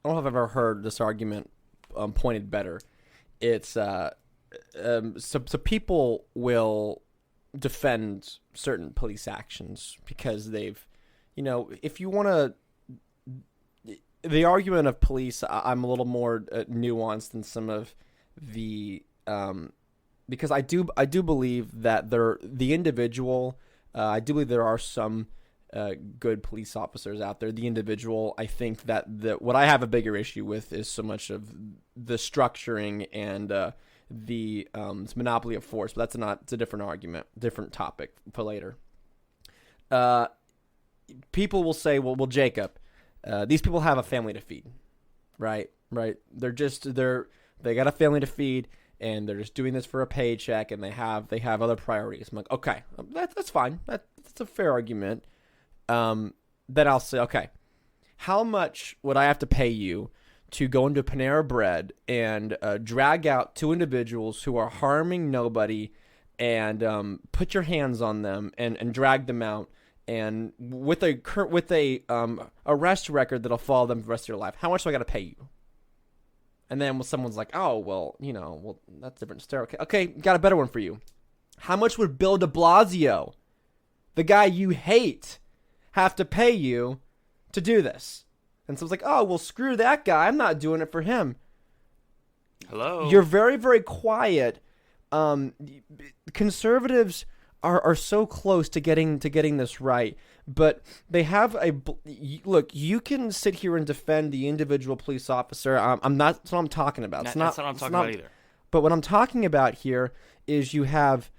B: I've ever heard this argument pointed better. It's so people will defend certain police actions because they've, if you want to. The argument of police, I'm a little more nuanced than some of the. Because I do believe that the individual, I do believe there are some good police officers out there. The individual, I think that what I have a bigger issue with is so much of the structuring and the monopoly of force. But it's a different argument, different topic for later. People will say, well, Jacob, these people have a family to feed, right? Right? They got a family to feed. And they're just doing this for a paycheck, and they have other priorities. I'm like, okay, that's fine. That's a fair argument. Then I'll say, okay, how much would I have to pay you to go into Panera Bread and drag out two individuals who are harming nobody, and put your hands on them and drag them out, and with a arrest record that'll follow them for the rest of your life? How much do I got to pay you? And then when someone's like, oh, well, that's a different story. Okay, got a better one for you. How much would Bill de Blasio the guy you hate, have to pay you to do this. And so it's like, oh, well, screw that guy. I'm not doing it for him.
C: Hello.
B: You're very, very quiet. Conservatives are so close to getting this right, but they have look. You can sit here and defend the individual police officer. I'm not. That's what I'm talking about.
C: That's not what I'm talking about either.
B: But what I'm talking about here is you have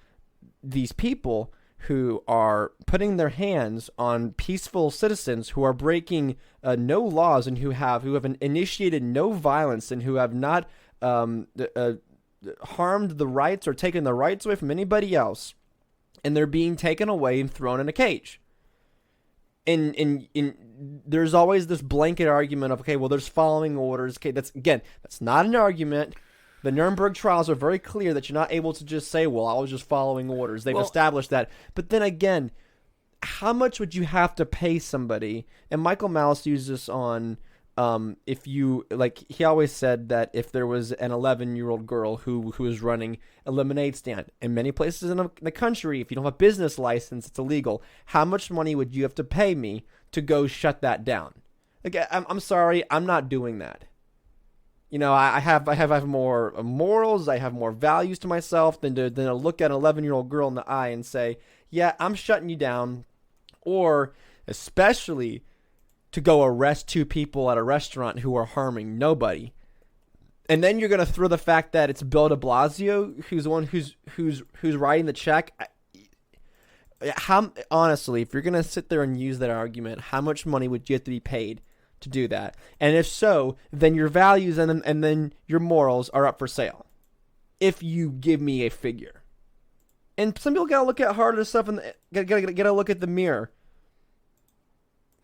B: these people who are putting their hands on peaceful citizens who are breaking no laws and who have initiated no violence and who have not harmed the rights or taken the rights away from anybody else, and they're being taken away and thrown in a cage. And there's always this blanket argument of, okay, well, there's following orders. Okay, that's not an argument. The Nuremberg trials are very clear that you're not able to just say, well, I was just following orders. They've established that. But then again, how much would you have to pay somebody? And Michael Malice used this on, if you, like, he always said that if there was an 11-year-old girl who was running a lemonade stand, in many places in the country, if you don't have a business license, it's illegal. How much money would you have to pay me to go shut that down? Again, I'm sorry, I'm not doing that. You know, I have more morals, I have more values to myself than to look at an 11-year-old girl in the eye and say, yeah, I'm shutting you down. Or especially to go arrest two people at a restaurant who are harming nobody. And then you're going to throw the fact that it's Bill de Blasio who's the one who's writing the check. Honestly, if you're going to sit there and use that argument, how much money would you have to be paid to do that? And if so, then your values and then your morals are up for sale. If you give me a figure. And some people gotta look at harder stuff and gotta look at the mirror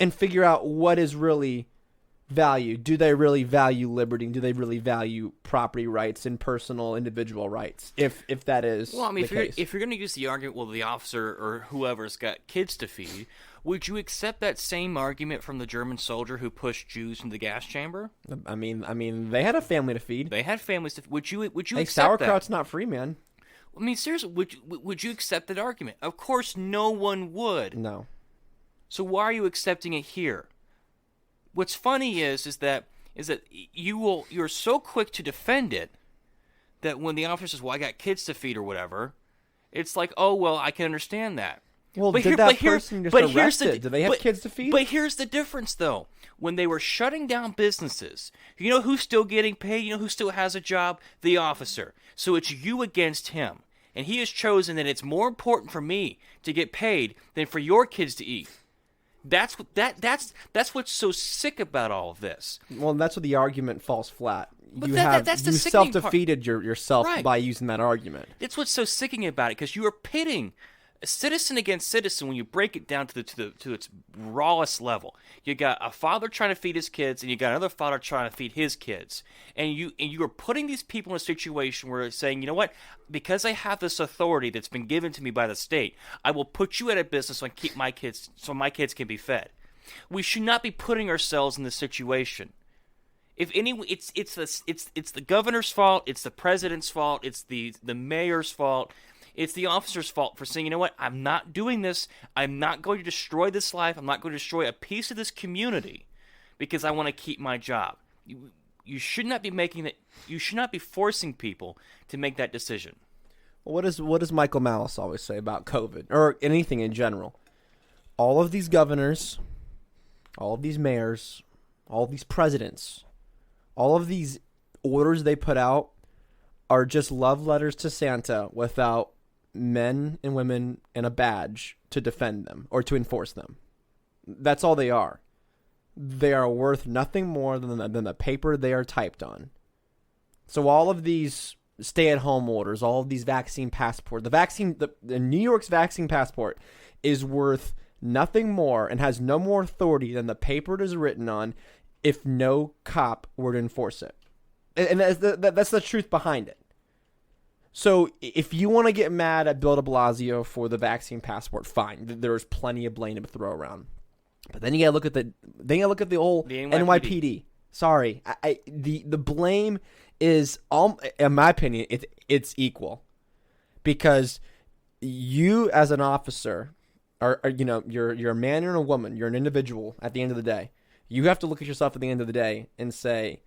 B: and figure out what is really valued. Do they really value liberty? Do they really value property rights and personal individual rights? If that is
C: if you're gonna use the argument, well, the officer or whoever's got kids to feed, would you accept that same argument from the German soldier who pushed Jews into the gas chamber?
B: I mean, they had a family to feed.
C: They had families to feed. Would you accept
B: sauerkraut's
C: that?
B: Not free, man.
C: I mean, seriously, would you accept that argument? Of course, no one would.
B: No. So
C: why are you accepting it here? What's funny is that you're so quick to defend it that when the officer says, "Well, I got kids to feed" or whatever, it's like, "Oh, well, I can understand that."
B: Well, did that person just arrest it? Do they have kids to feed?
C: But here's the difference, though. When they were shutting down businesses, you know who's still getting paid? You know who still has a job? The officer. So it's you against him. And he has chosen that it's more important for me to get paid than for your kids to eat. That's what's so sick about all of this.
B: Well, that's what the argument falls flat.
C: But
B: you self-defeated yourself
C: right.
B: by using that argument.
C: That's what's so sickening about it, because you are pitting citizen against citizen when you break it down to its rawest level. You got a father trying to feed his kids, and you got another father trying to feed his kids, and you are putting these people in a situation where it's saying, you know what, because I have this authority that's been given to me by the state, I will put you out of business and keep my kids so my kids can be fed. We should not be putting ourselves in this situation. If any, it's the governor's fault, it's the president's fault, it's the mayor's fault. It's the officer's fault for saying, you know what, I'm not doing this. I'm not going to destroy this life. I'm not going to destroy a piece of this community because I want to keep my job. You should not be making that. You should not be forcing people to make that decision.
B: What does Michael Malice always say about COVID or anything in general? All of these governors, all of these mayors, all of these presidents, all of these orders they put out are just love letters to Santa without men and women and a badge to defend them or to enforce them. That's all they are. They are worth nothing more than the paper they are typed on. So all of these stay-at-home orders, all of these vaccine passports, the New York's vaccine passport is worth nothing more and has no more authority than the paper it is written on if no cop were to enforce it. And that's the truth behind it. So if you want to get mad at Bill de Blasio for the vaccine passport, fine. There's plenty of blame to throw around. But then you gotta look at the old NYPD. Sorry, the blame is all, in my opinion, it's equal, because you as an officer are you're a man or a woman. You're an individual at the end of the day. You have to look at yourself at the end of the day and say,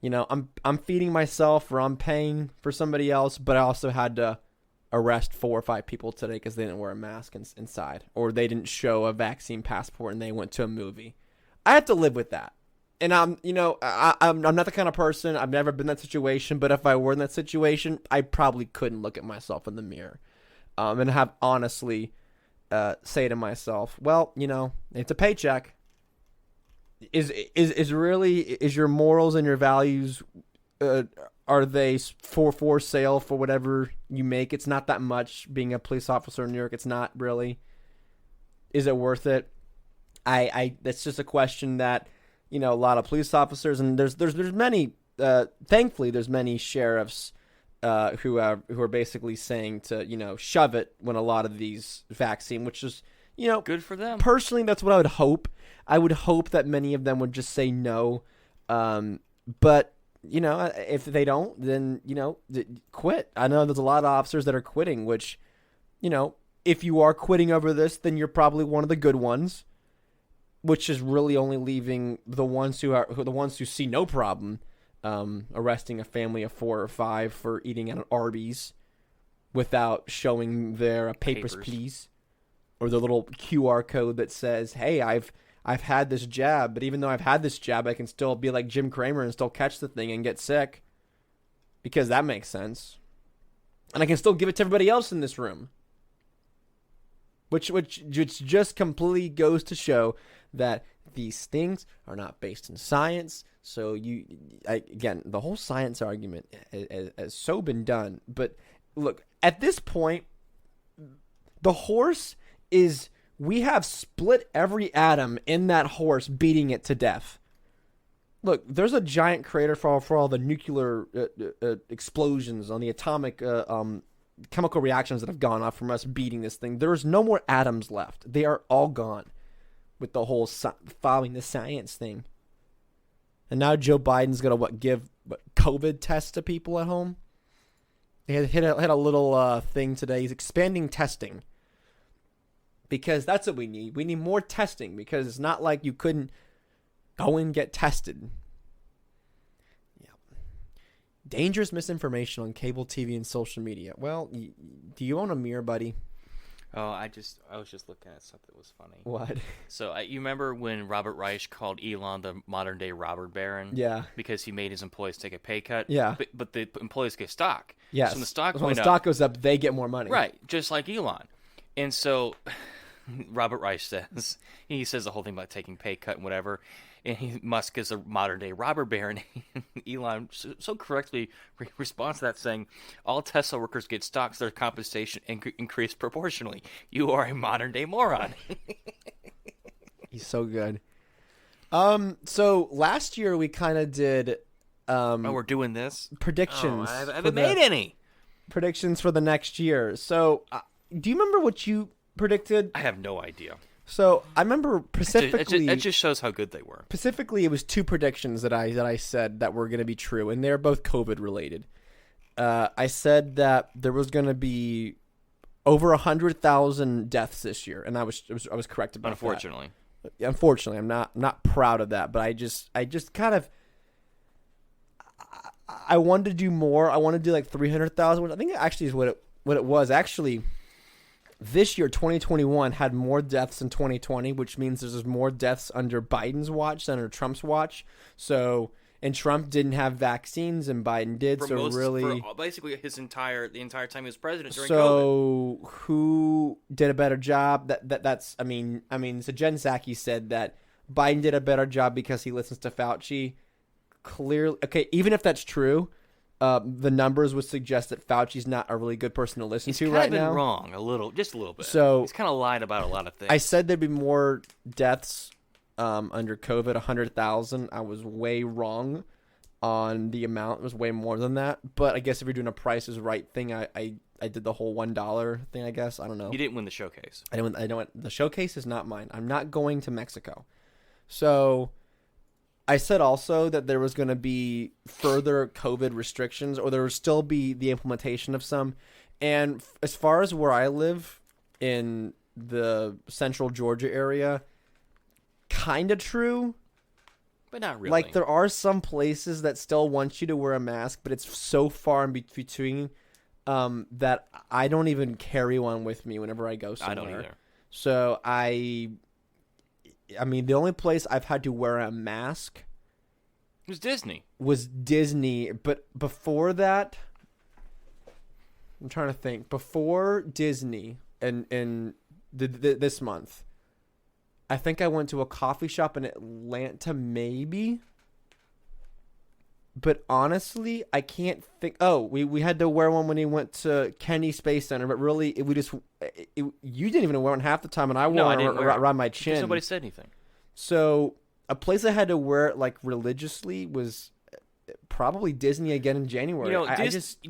B: I'm feeding myself or I'm paying for somebody else, but I also had to arrest 4 or 5 people today because they didn't wear a mask inside, or they didn't show a vaccine passport and they went to a movie. I have to live with that. And I'm not the kind of person, I've never been in that situation, but if I were in that situation, I probably couldn't look at myself in the mirror and have honestly say to myself, well, it's a paycheck. Is your morals and your values, are they for sale for whatever you make? It's not that much being a police officer in New York. It's not really. Is it worth it? That's just a question that, a lot of police officers, and there's many, thankfully there's many sheriffs who are basically saying to, shove it when a lot of these vaccine, which is,
C: good for them.
B: Personally, that's what I would hope. I would hope that many of them would just say no. But, if they don't, then, quit. I know there's a lot of officers that are quitting, which, if you are quitting over this, then you're probably one of the good ones, which is really only leaving the ones who see no problem arresting a family of 4 or 5 for eating at an Arby's without showing their papers, please, or the little QR code that says, "Hey, I've had this jab, but even though I've had this jab, I can still be like Jim Cramer and still catch the thing and get sick because that makes sense, and I can still give it to everybody else in this room." Which just completely goes to show that these things are not based in science. So again, the whole science argument has so been done. But look, at this point, the horse is, we have split every atom in that horse, beating it to death. Look, there's a giant crater for all the nuclear explosions on the atomic chemical reactions that have gone off from us beating this thing. There's no more atoms left. They are all gone with the whole following the science thing. And now Joe Biden's going to give COVID tests to people at home. They had a little thing today. He's expanding testing because that's what we need. We need more testing because it's not like you couldn't go and get tested. Dangerous misinformation on cable TV and social media. Well, do you own a mirror, buddy?
C: Oh, I was just looking at something that was funny.
B: What?
C: So you remember when Robert Reich called Elon the modern day robber baron?
B: Yeah.
C: Because he made his employees take a pay cut.
B: Yeah.
C: But the employees get stock.
B: Yes.
C: So when
B: the stock goes up, they get more money.
C: Right. Just like Elon. And so Robert Reich says the whole thing about taking pay cut and whatever. And Musk is a modern-day robber baron. Elon so correctly responds to that, saying, all Tesla workers get stocks, their compensation increase proportionally. You are a modern-day moron.
B: He's so good. So last year we kind of did...
C: we're doing this?
B: Predictions.
C: I haven't made any.
B: Predictions for the next year. So do you remember what you predicted?
C: I have no idea.
B: So I remember specifically.
C: It just shows how good they were.
B: Specifically, it was 2 predictions that I said that were going to be true, and they're both COVID related. I said that there was going to be over 100,000 deaths this year, and I was correct about
C: Unfortunately.
B: that. Unfortunately, I'm not proud of that, but I just kind of. I wanted to do more. I wanted to do like 300,000, which I think actually is what it was. Actually, this year, 2021, had more deaths than 2020, which means there's more deaths under Biden's watch than under Trump's watch. So, and Trump didn't have vaccines, and Biden did.
C: For basically the entire time he was president during COVID.
B: So, who did a better job? That's I mean, so Jen Psaki said that Biden did a better job because he listens to Fauci. Clearly, okay, even if that's true. The numbers would suggest that Fauci's not a really good person to listen to right now.
C: He's kind of been wrong just a little bit.
B: So
C: he's kind of lied about a lot of things.
B: I said there'd be more deaths under COVID, 100,000. I was way wrong on the amount. It was way more than that. But I guess if you're doing a Price is Right thing, I did the whole $1 thing. I guess I don't know.
C: You didn't win the showcase.
B: I know the showcase is not mine. I'm not going to Mexico, so. I said also that there was going to be further COVID restrictions, or there would still be the implementation of some. And as far as where I live in the central Georgia area, kind of true.
C: But not really.
B: Like, there are some places that still want you to wear a mask, but it's so far in between that I don't even carry one with me whenever I go somewhere.
C: I don't either.
B: So I mean, the only place I've had to wear a mask
C: was Disney.
B: But before that, I'm trying to think. Before Disney and this month, I think I went to a coffee shop in Atlanta, maybe. But honestly, I can't think. Oh, we had to wear one when he went to Kennedy Space Center, but really, you didn't even wear one half the time, and I wore it around my chin.
C: Because nobody said anything.
B: So a place I had to wear it like religiously was probably Disney again in January.
C: You know,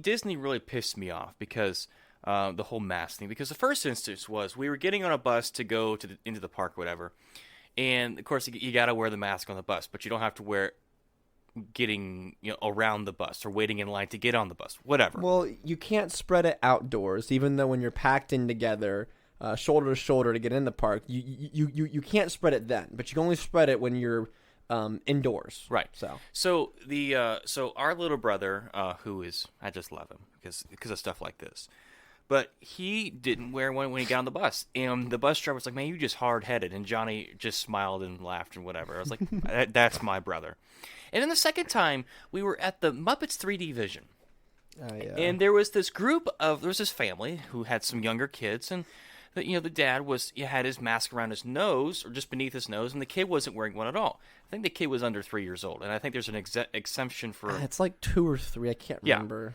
C: Disney really pissed me off because the whole mask thing. Because the first instance was we were getting on a bus to go into the park or whatever, and of course you got to wear the mask on the bus, but you don't have to wear it getting around the bus or waiting in line to get on the bus, whatever.
B: Well, you can't spread it outdoors, even though when you're packed in together, shoulder to shoulder to get in the park, you can't spread it then, but you can only spread it when you're indoors.
C: Right.
B: So
C: our little brother, who is, I just love him because of stuff like this, but he didn't wear one when he got on the bus, and the bus driver was like, "Man, you just hard headed," and Johnny just smiled and laughed and whatever. I was like, "That's my brother." And then the second time, we were at the Muppets 3D Vision.
B: Yeah.
C: And there was this family who had some younger kids, and the dad had his mask around his nose or just beneath his nose, and the kid wasn't wearing one at all. I think the kid was under 3 years old, and I think there's an exemption for.
B: It's like 2 or 3. I can't remember.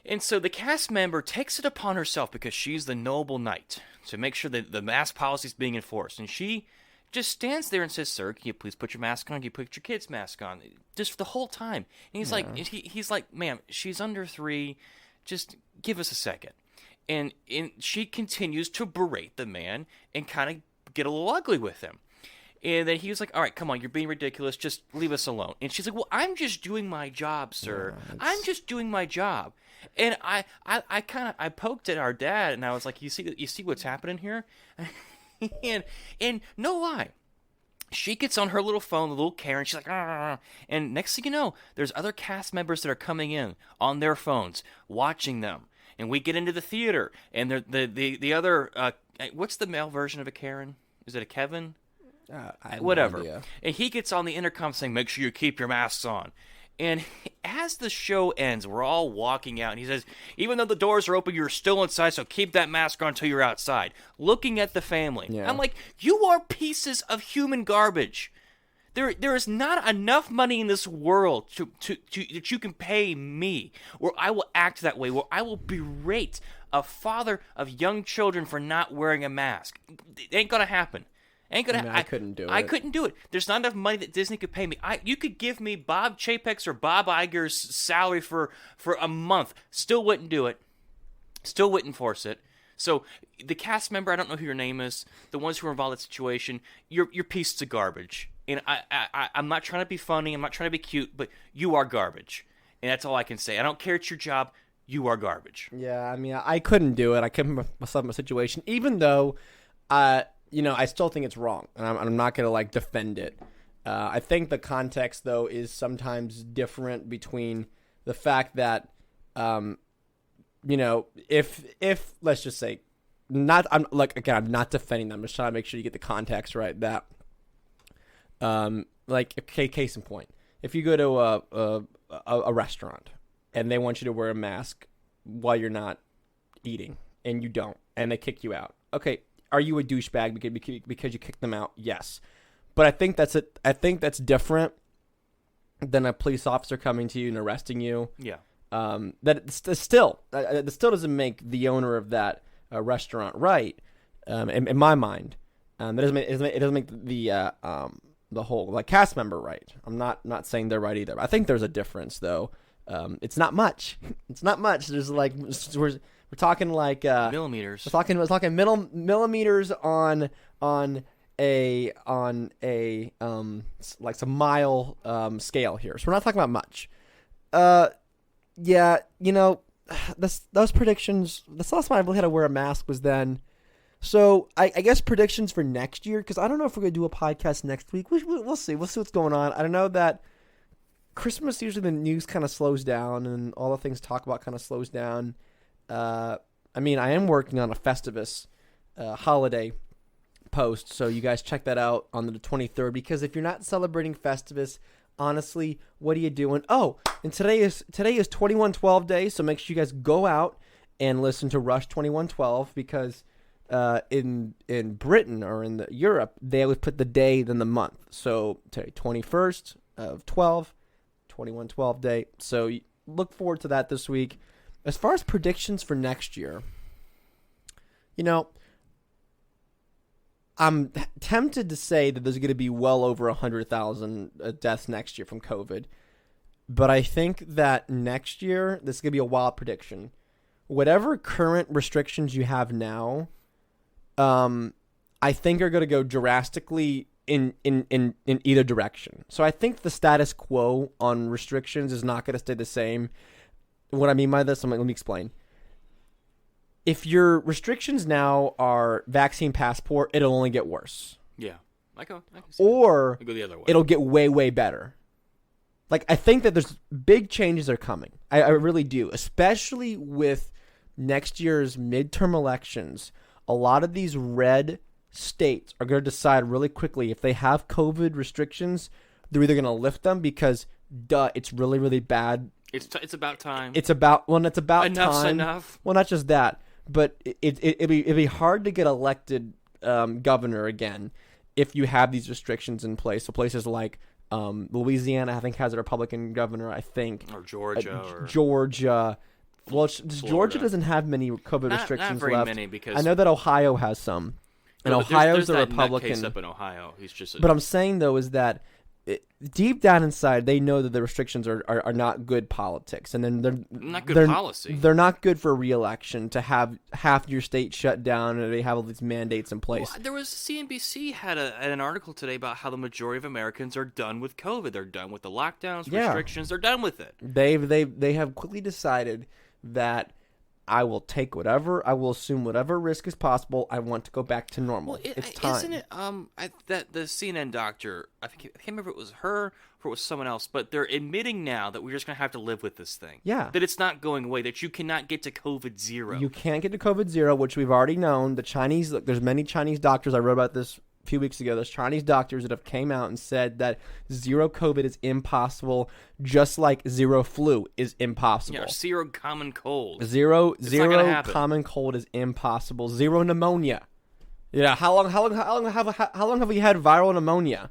C: And so the cast member takes it upon herself, because she's the noble knight, to make sure that the mask policy is being enforced, and she just stands there and says, "Sir, can you please put your mask on? Can you put your kid's mask on?" Just the whole time. And he's like, "Ma'am, she's under 3. Just give us a second." And she continues to berate the man and kind of get a little ugly with him. And then he was like, "All right, come on, you're being ridiculous. Just leave us alone." And she's like, "Well, I'm just doing my job, sir. I'm just doing my job." And I poked at our dad, and I was like, "You see what's happening here?" and no lie, she gets on her little phone, the little Karen. She's like, "Arr." And next thing you know, there's other cast members that are coming in on their phones, watching them. And we get into the theater, and the other what's the male version of a Karen? Is it a Kevin? Whatever.
B: No idea.
C: And he gets on the intercom saying, "Make sure you keep your masks on." And as the show ends, we're all walking out, and he says, "Even though the doors are open, you're still inside, so keep that mask on until you're outside." Looking at the family.
B: Yeah.
C: I'm like, you are pieces of human garbage. There is not enough money in this world to that you can pay me, where I will act that way, where I will berate a father of young children for not wearing a mask. It ain't gonna happen.
B: I couldn't do it.
C: I couldn't do it. There's not enough money that Disney could pay me. You could give me Bob Chapek's or Bob Iger's salary for a month. Still wouldn't do it. Still wouldn't force it. So the cast member, I don't know who your name is, the ones who are involved in that situation, you're pieces of garbage. And I'm not trying to be funny. I'm not trying to be cute, but you are garbage. And that's all I can say. I don't care. It's your job. You are garbage.
B: Yeah, I mean, I couldn't do it. I couldn't put myself in a situation, even though, I still think it's wrong, and I'm not gonna defend it. I think the context, though, is sometimes different between the fact that, if let's just say, I'm not defending them. I'm just trying to make sure you get the context right. That, case in point, if you go to a restaurant and they want you to wear a mask while you're not eating, and you don't, and they kick you out, okay. Are you a douchebag because you kicked them out? Yes, but I think that's different than a police officer coming to you and arresting you.
C: Yeah.
B: That still doesn't make the owner of that restaurant right. In my mind, it doesn't make the whole cast member right. I'm not saying they're right either. I think there's a difference though. It's not much. It's not much. There's we're talking
C: millimeters.
B: We're talking millimeters on a some mile scale here. So we're not talking about much. Those predictions. The last time I really had to wear a mask was then. So I guess predictions for next year, because I don't know if we're going to do a podcast next week. We'll see. We'll see what's going on. I don't know that Christmas, usually the news kind of slows down and all the things talk about kind of slows down. I mean, I am working on a Festivus holiday post, so you guys check that out on the 23rd, because if you're not celebrating Festivus, honestly, what are you doing? Oh, and today is 2112 Day, so make sure you guys go out and listen to Rush 2112, because in Britain or in Europe, they always put the day then the month. So today, 21st of 12, 2112 Day. So look forward to that this week. As far as predictions for next year, I'm tempted to say that there's going to be well over 100,000 deaths next year from COVID. But I think that next year, this is going to be a wild prediction. Whatever current restrictions you have now, I think are going to go drastically in either direction. So I think the status quo on restrictions is not going to stay the same. What I mean by this, let me explain. If your restrictions now are vaccine passport, it'll only get worse.
C: Yeah, I can see
B: or
C: go the other way.
B: It'll get way, way better. Like, I think that there's big changes are coming. I really do, especially with next year's midterm elections. A lot of these red states are going to decide really quickly if they have COVID restrictions, they're either going to lift them because, it's really, really bad.
C: It's about time.
B: It's about
C: Enough's
B: time.
C: Enough.
B: Well, not just that, but it'd be hard to get elected governor again if you have these restrictions in place. So places like Louisiana, I think, has a Republican governor. I think,
C: or Georgia,
B: Georgia. Well, Georgia doesn't have many COVID restrictions
C: not very
B: left.
C: Many, because
B: I know that Ohio has some, and
C: no,
B: Ohio's
C: there's
B: a
C: that
B: Republican.
C: Case up in Ohio. He's just.
B: But I'm saying though is that deep down inside, they know that the restrictions are not good politics, and then they're
C: not good policy.
B: They're not good for re-election to have half your state shut down and they have all these mandates in place.
C: Well, there was CNBC had an article today about how the majority of Americans are done with COVID. They're done with the lockdowns, restrictions. They're done with it.
B: They have quickly decided that I will assume whatever risk is possible. I want to go back to normal.
C: Well,
B: it's time.
C: Isn't it? That the CNN doctor, I can't remember if it was her or it was someone else, but they're admitting now that we're just gonna have to live with this thing.
B: Yeah.
C: That it's not going away. That you cannot get to COVID zero.
B: You can't get to COVID zero, which we've already known. The Chinese, there's many Chinese doctors. I wrote about this a few weeks ago. There's Chinese doctors that have came out and said that zero COVID is impossible, just like zero flu is impossible.
C: Yeah, zero common cold.
B: Zero common cold is impossible. Zero pneumonia. Yeah, how long have we had viral pneumonia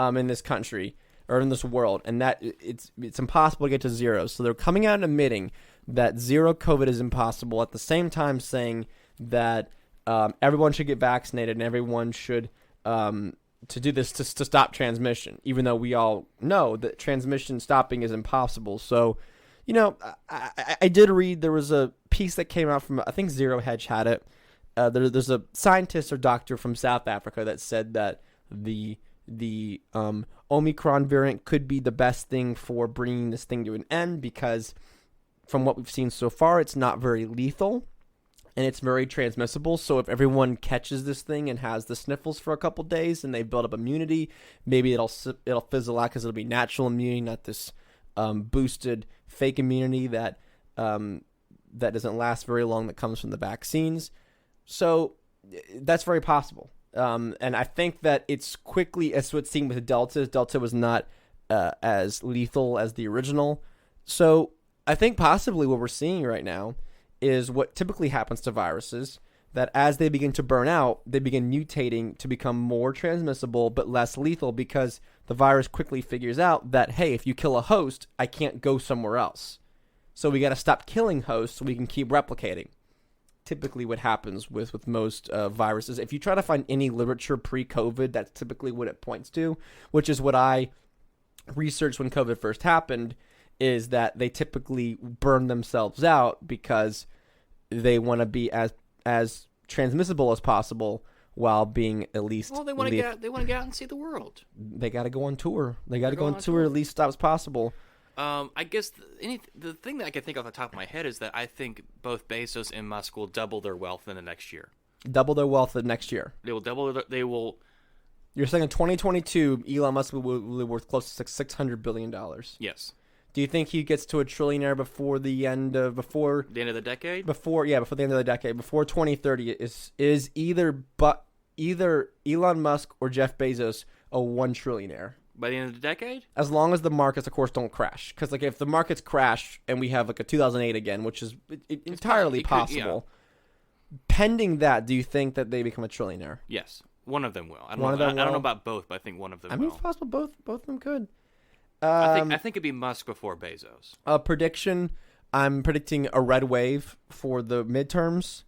B: in this country or in this world? And that it's impossible to get to zero. So they're coming out and admitting that zero COVID is impossible, at the same time saying that everyone should get vaccinated and everyone should to do this to stop transmission, even though we all know that transmission stopping is impossible. So, I did read, there was a piece that came out from, I think Zero Hedge had it. There's a scientist or doctor from South Africa that said that the Omicron variant could be the best thing for bringing this thing to an end, because from what we've seen so far, it's not very lethal. And it's very transmissible, so if everyone catches this thing and has the sniffles for a couple days and they build up immunity, maybe it'll fizzle out because it'll be natural immunity, not this boosted fake immunity that doesn't last very long, that comes from the vaccines. So that's very possible. And I think that it's quickly, as what's seen with Delta. Delta was not as lethal as the original. So I think possibly what we're seeing right now is what typically happens to viruses, that as they begin to burn out, they begin mutating to become more transmissible but less lethal, because the virus quickly figures out that, hey, if you kill a host, I can't go somewhere else. So we got to stop killing hosts so we can keep replicating. Typically what happens with most viruses. If you try to find any literature pre-COVID, that's typically what it points to, which is what I researched when COVID first happened, is that they typically burn themselves out because they want to be as transmissible as possible while being at least.
C: Well, they want to get out and see the world.
B: They got to go on tour. They got to go on tour at least stop as possible.
C: I guess the thing that I can think off the top of my head is that I think both Bezos and Musk will double their wealth in the next year.
B: Double their wealth the next year.
C: They will double. They will.
B: You're saying in 2022, Elon Musk will be worth close to $600 billion.
C: Yes.
B: Do you think he gets to a trillionaire before the end of the
C: end of the decade?
B: Before the end of the decade, before 2030 is either Elon Musk or Jeff Bezos a $1 trillionaire?
C: By the end of the decade?
B: As long as the markets, of course, don't crash. Because like if the markets crash and we have like a 2008 again, which is entirely possible, pending that, do you think that they become a trillionaire?
C: Yes, one of them will. I don't know about both, but I think one of them will.
B: I mean, it's possible both of them could.
C: I think it'd be Musk before Bezos.
B: A prediction: I'm predicting a red wave for the midterms.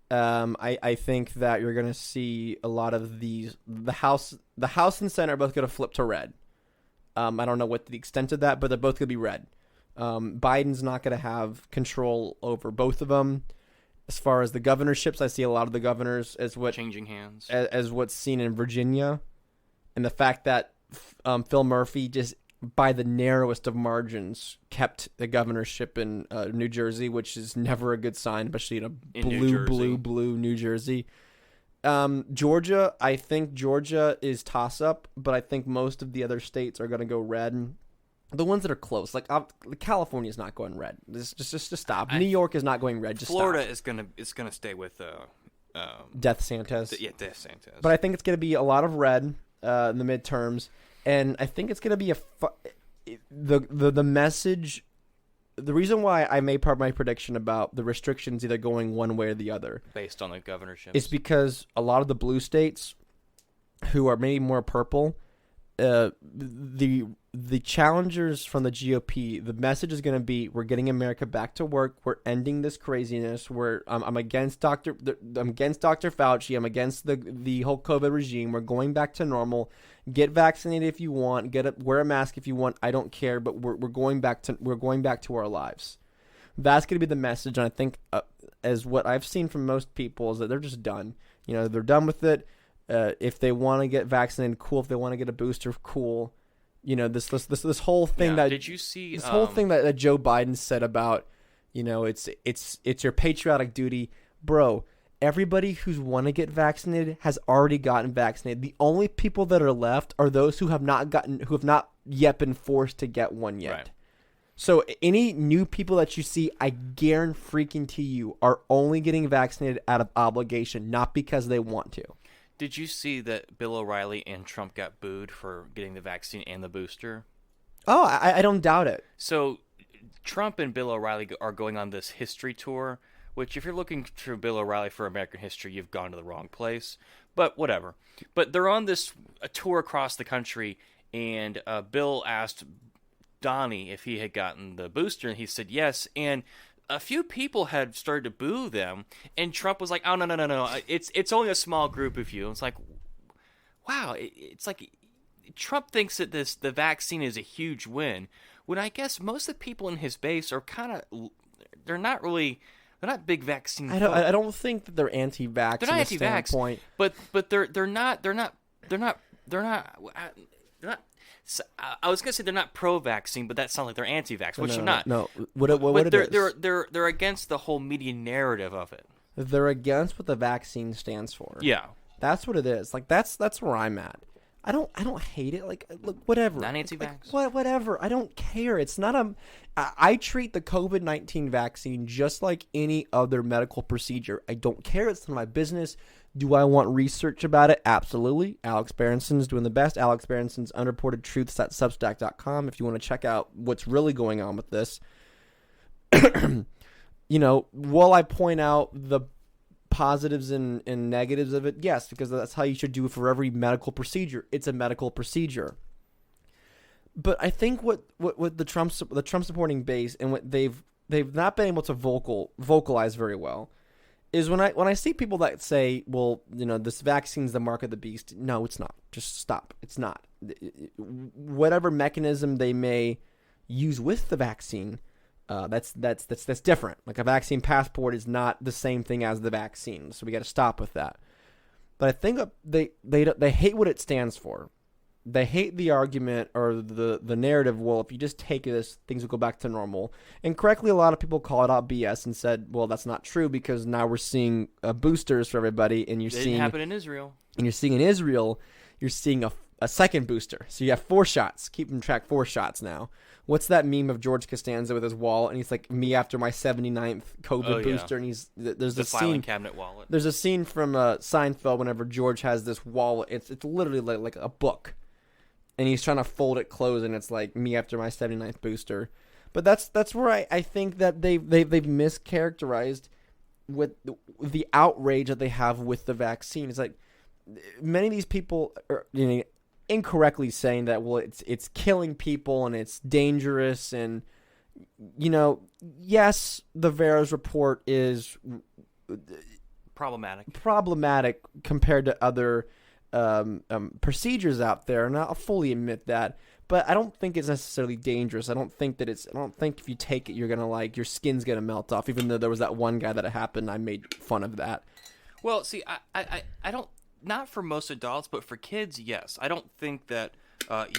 B: I think that you're going to see a lot of these. The House and Senate are both going to flip to red. I don't know what the extent of that, but they're both going to be red. Biden's not going to have control over both of them. As far as the governorships, I see a lot of the governors as what
C: changing hands
B: as what's seen in Virginia, and the fact that Phil Murphy just by the narrowest of margins kept the governorship in New Jersey, which is never a good sign, especially in blue New Jersey. Georgia, I think Georgia is toss up, but I think most of the other states are going to go red. The ones that are close, like California, is not going red. Just stop. New York is not going red. Just
C: Florida
B: stop.
C: is gonna stay with
B: Death Santos.
C: Death Santos.
B: But I think it's going to be a lot of red in the midterms, and I think it's going to be the message. The reason why I made part of my prediction about the restrictions either going one way or the other,
C: based on the governorship,
B: is because a lot of the blue states, who are maybe more purple, the challengers from the GOP, the message is going to be: we're getting America back to work. We're ending this craziness. I'm against Dr. Fauci. I'm against the whole COVID regime. We're going back to normal. Get vaccinated if you want. Wear a mask if you want. I don't care. But we're going back to our lives. That's going to be the message. And I think, as what I've seen from most people, is that they're just done. They're done with it. If they want to get vaccinated, cool. If they want to get a booster, cool. This whole thing that
C: did you see
B: this whole thing that Joe Biden said about it's your patriotic duty, bro. Everybody who's want to get vaccinated has already gotten vaccinated. The only people that are left are those who have not yet been forced to get one yet.
C: Right.
B: So any new people that you see, I guarantee you, are only getting vaccinated out of obligation, not because they want to.
C: Did you see that Bill O'Reilly and Trump got booed for getting the vaccine and the booster?
B: Oh, I don't doubt it.
C: So Trump and Bill O'Reilly are going on this history tour, which if you're looking through Bill O'Reilly for American history, you've gone to the wrong place. But whatever. But they're on a tour across the country, and Bill asked Donnie if he had gotten the booster, and he said yes. And a few people had started to boo them, and Trump was like, "Oh no! It's only a small group of you." It's like, wow! It's like Trump thinks that the vaccine is a huge win, when I guess most of the people in his base are they're not big vaccine.
B: I don't think that they're anti-vax.
C: They're not anti-vax,
B: standpoint.
C: but they're not. I was gonna say they're not pro-vaccine, but that sounds like they're anti-vax, which they're not.
B: No, what
C: they're against the whole media narrative of it.
B: They're against what the vaccine stands for.
C: Yeah,
B: that's what it is. Like that's where I'm at. I don't hate it. Like, look, whatever.
C: Not anti-vax.
B: Like, whatever. I don't care. It's not I treat the COVID-19 vaccine just like any other medical procedure. I don't care. It's none of my business. Do I want research about it? Absolutely. Alex Berenson's doing the best. Alex Berenson's Unreported Truths at Substack.com if you want to check out what's really going on with this. Will I point out the positives and negatives of it? Yes, because that's how you should do it for every medical procedure. It's a medical procedure. But I think what the Trump supporting base and what they've not been able to vocalize very well is when I see people that say, well, this vaccine's the mark of the beast. No, it's not. Just stop. It's not. Whatever mechanism they may use with the vaccine, that's different. Like a vaccine passport is not the same thing as the vaccine. So we got to stop with that. But I think they hate what it stands for. they hate the argument or the narrative, well, if you just take this, things will go back to normal. And correctly, a lot of people call it out BS and said, well, that's not true because now we're seeing boosters for everybody, and
C: It didn't happen in Israel.
B: And you're seeing in Israel, you're seeing a second booster. So you have 4 shots. Keep them track 4 shots now. What's that meme of George Costanza with his wallet, and he's like, me after my 79th COVID booster, and there's
C: the
B: a
C: filing
B: scene,
C: cabinet wallet.
B: There's a scene from Seinfeld whenever George has this wallet. It's literally like a book, and he's trying to fold it closed, and it's like, me after my 79th booster. But that's where I think that they've mischaracterized with the outrage that they have with the vaccine. It's like many of these people are, incorrectly saying that, well, it's killing people and it's dangerous, and yes, the VAERS report is problematic compared to other procedures out there, and I'll fully admit that. But I don't think it's necessarily dangerous. I don't think if you take it, you're gonna your skin's gonna melt off. Even though there was that one guy that it happened, I made fun of that.
C: Well, see, I don't. Not for most adults, but for kids, yes. I don't think that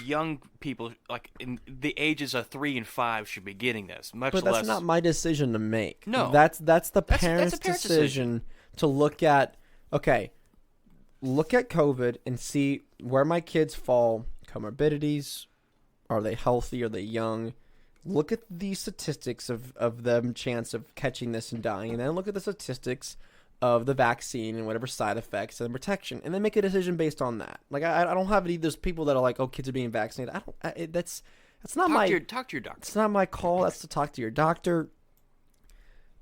C: young people, like in the ages of 3 and 5, should be getting this.
B: But that's not my decision to make.
C: No,
B: that's the parents' decision to look at. Okay, look at COVID and see where my kids fall. Comorbidities, are they healthy? Are they young? Look at the statistics of them chance of catching this and dying, and then look at the statistics of the vaccine and whatever side effects and protection, and then make a decision based on that. Like I don't have any. There's people that are like, oh, kids are being vaccinated. That's not
C: talk to your doctor.
B: It's not my call. That's to talk to your doctor.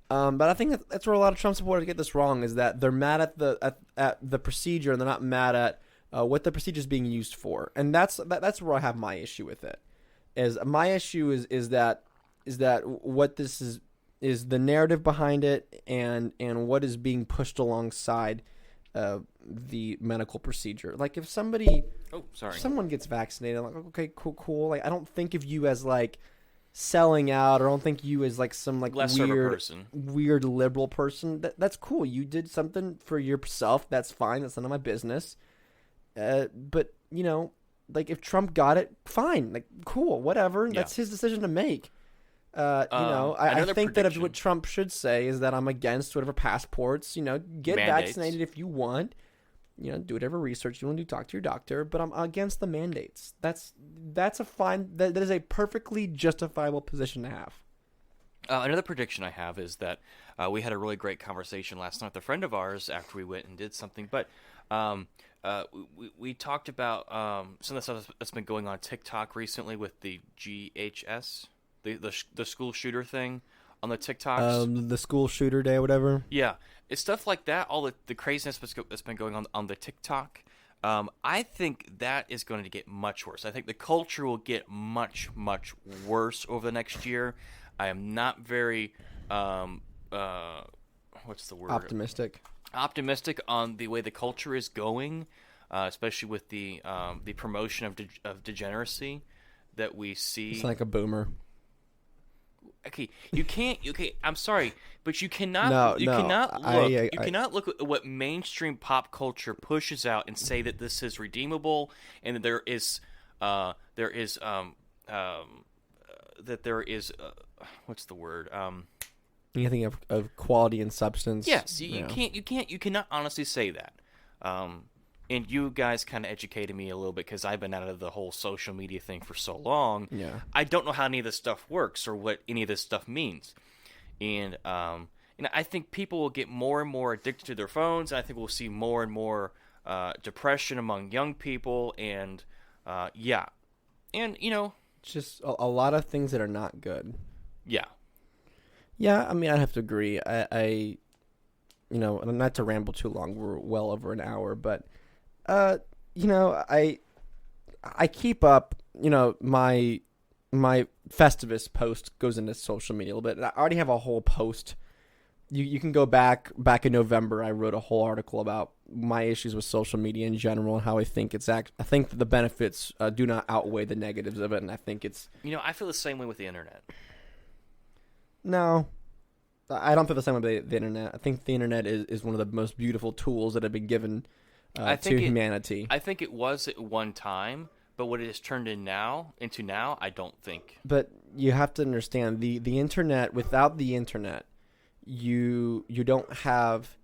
B: But I think that's where a lot of Trump supporters get this wrong, is that they're mad at the procedure, and they're not mad at what the procedure is being used for. And that's where I have my issue with it. Is my issue is that what this is the narrative behind it, and what is being pushed alongside the medical procedure. Like if someone gets vaccinated, I'm like, okay, cool. Like I don't think of you as like selling out, or I don't think you as like some like weird liberal person. That's cool. You did something for yourself. That's fine. That's none of my business. But like if Trump got it, fine. Like cool, whatever. Yeah. That's his decision to make. I think that what Trump should say is that I'm against whatever passports. Get mandates. Vaccinated if you want. Do whatever research you want to do. Talk to your doctor. But I'm against the mandates. That's a fine. That is a perfectly justifiable position to have.
C: Another prediction I have is that we had a really great conversation last night with a friend of ours after we went and did something. But we talked about some of the stuff that's been going on TikTok recently with the GHS. The school shooter thing on the TikToks.
B: The school shooter day or whatever.
C: Yeah. It's stuff like that, all the craziness that's been going on the TikTok. I think that is going to get much worse. I think the culture will get much, much worse over the next year. I am not very, what's the word? Optimistic on the way the culture is going, especially with the promotion of degeneracy that we see.
B: It's like a boomer.
C: Okay, you can't. Okay, I'm sorry, but you cannot. You cannot look at what mainstream pop culture pushes out and say that this is redeemable and that there is what's the word?
B: You think of quality and substance.
C: Yes, you can't. You cannot honestly say that. And you guys kind of educated me a little bit because I've been out of the whole social media thing for so long.
B: Yeah.
C: I don't know how any of this stuff works or what any of this stuff means. And I think people will get more and more addicted to their phones. And I think we'll see more and more depression among young people. And, yeah. And,
B: it's just a lot of things that are not good.
C: Yeah.
B: Yeah, I mean, I'd have to agree. I not to ramble too long. We're well over an hour, but... I keep up, my Festivus post goes into social media a little bit. I already have a whole post. You can go back in November. I wrote a whole article about my issues with social media in general and how I think I think that the benefits do not outweigh the negatives of it, and I think it's.
C: I feel the same way with the internet.
B: No, I don't feel the same way with the internet. I think the internet is one of the most beautiful tools that have been given. To humanity.
C: I think it was at one time, But what it has turned into now, I don't think.
B: But you have to understand the internet. Without the internet, you don't have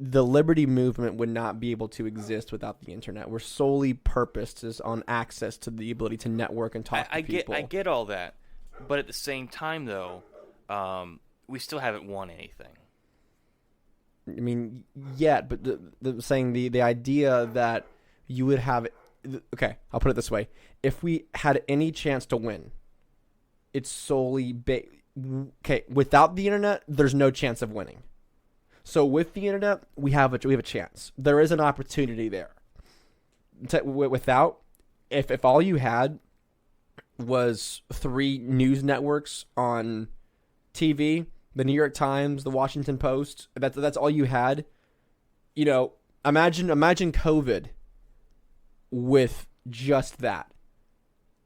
B: the liberty movement would not be able to exist without the internet. We're solely purposed on access to the ability to network and talk to people.
C: I get all that, but at the same time, though, we still haven't won anything.
B: I mean, yet, but the idea that you would have. Okay, I'll put it this way: if we had any chance to win, it's solely okay. Without the internet, there's no chance of winning. So with the internet, we have a chance. There is an opportunity there. Without, if all you had was 3 news networks on TV, the New York Times, the Washington Post, that's all you had. You know, imagine COVID with just that.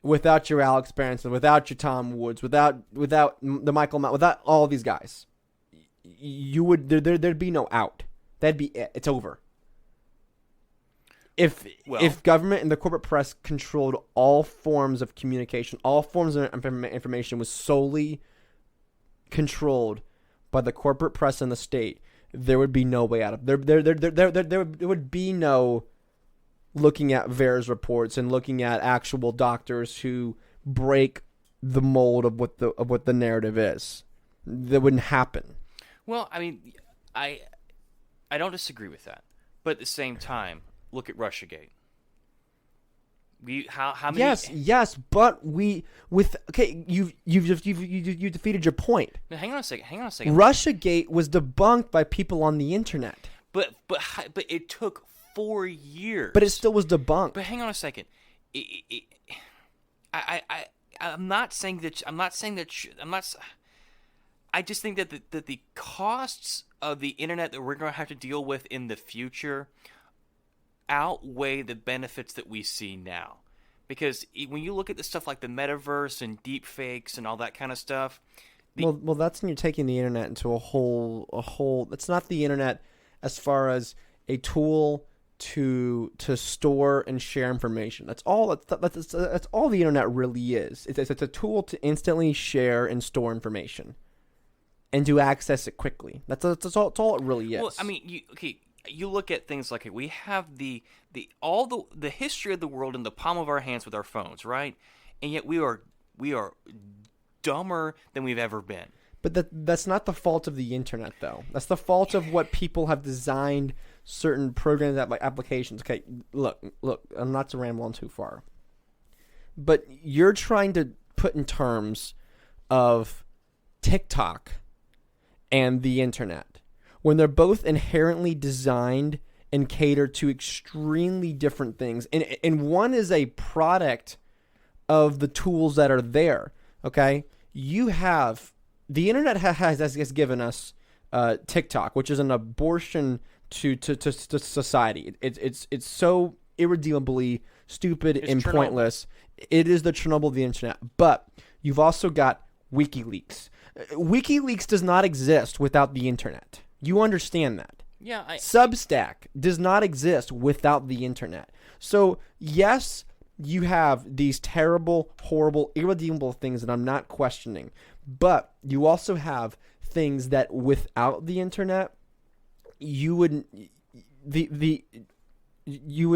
B: Without your Alex Berenson, without your Tom Woods, without the Michael, without all these guys. There'd be no out. That'd be it. It's over. If government and the corporate press controlled all forms of communication, all forms of information was solely controlled by the corporate press and the state, there would be no way out of there. There would be no looking at VAERS reports and looking at actual doctors who break the mold of what the narrative is. That wouldn't happen.
C: Well, I mean, I don't disagree with that, but at the same time, look at RussiaGate. How many?
B: Yes, but you defeated your point.
C: Now, hang on a second.
B: RussiaGate was debunked by people on the internet.
C: But it took 4 years.
B: But it still was debunked.
C: But hang on a second. I'm not saying that. I just think that the costs of the internet that we're going to have to deal with in the future outweigh the benefits that we see now. Because when you look at the stuff like the metaverse and deep fakes and all that kind of stuff.
B: Well, that's when you're taking the internet into a whole. It's not the internet as far as a tool to store and share information. That's all the internet really is. It's a tool to instantly share and store information. And to access it quickly. That's all it really is.
C: Well, I mean, you look at things like we have the history of the world in the palm of our hands with our phones, right? And yet we are dumber than we've ever been.
B: But that's not the fault of the internet, though. That's the fault of what people have designed certain programs, applications. Okay, look. I'm not to ramble on too far, but you're trying to put in terms of TikTok and the internet, when they're both inherently designed and cater to extremely different things. And one is a product of the tools that are there, okay? You have... The internet has given us TikTok, which is an abortion to society. It's so irredeemably stupid and Chernobyl. Pointless. It is the Chernobyl of the internet. But you've also got WikiLeaks. WikiLeaks does not exist without the internet. You understand that.
C: Yeah.
B: Substack does not exist without the internet. So, yes, you have these terrible, horrible, irredeemable things that I'm not questioning. But you also have things that without the internet, you would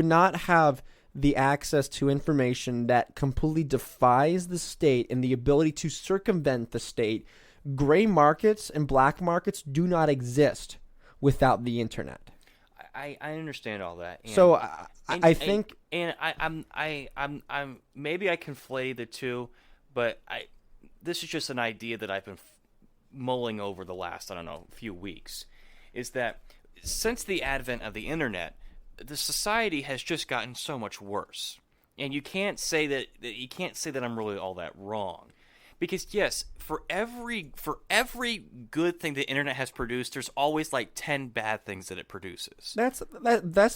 B: not have the access to information that completely defies the state and the ability to circumvent the state. Gray markets and black markets do not exist without the internet.
C: I understand all that. And,
B: so I think,
C: and I'm maybe I conflate the two, but this is just an idea that I've been mulling over the last few weeks. Is that since the advent of the internet, the society has just gotten so much worse, and you can't say that I'm really all that wrong. Because yes, for every good thing the internet has produced, there's always like 10 bad things that it produces.
B: That's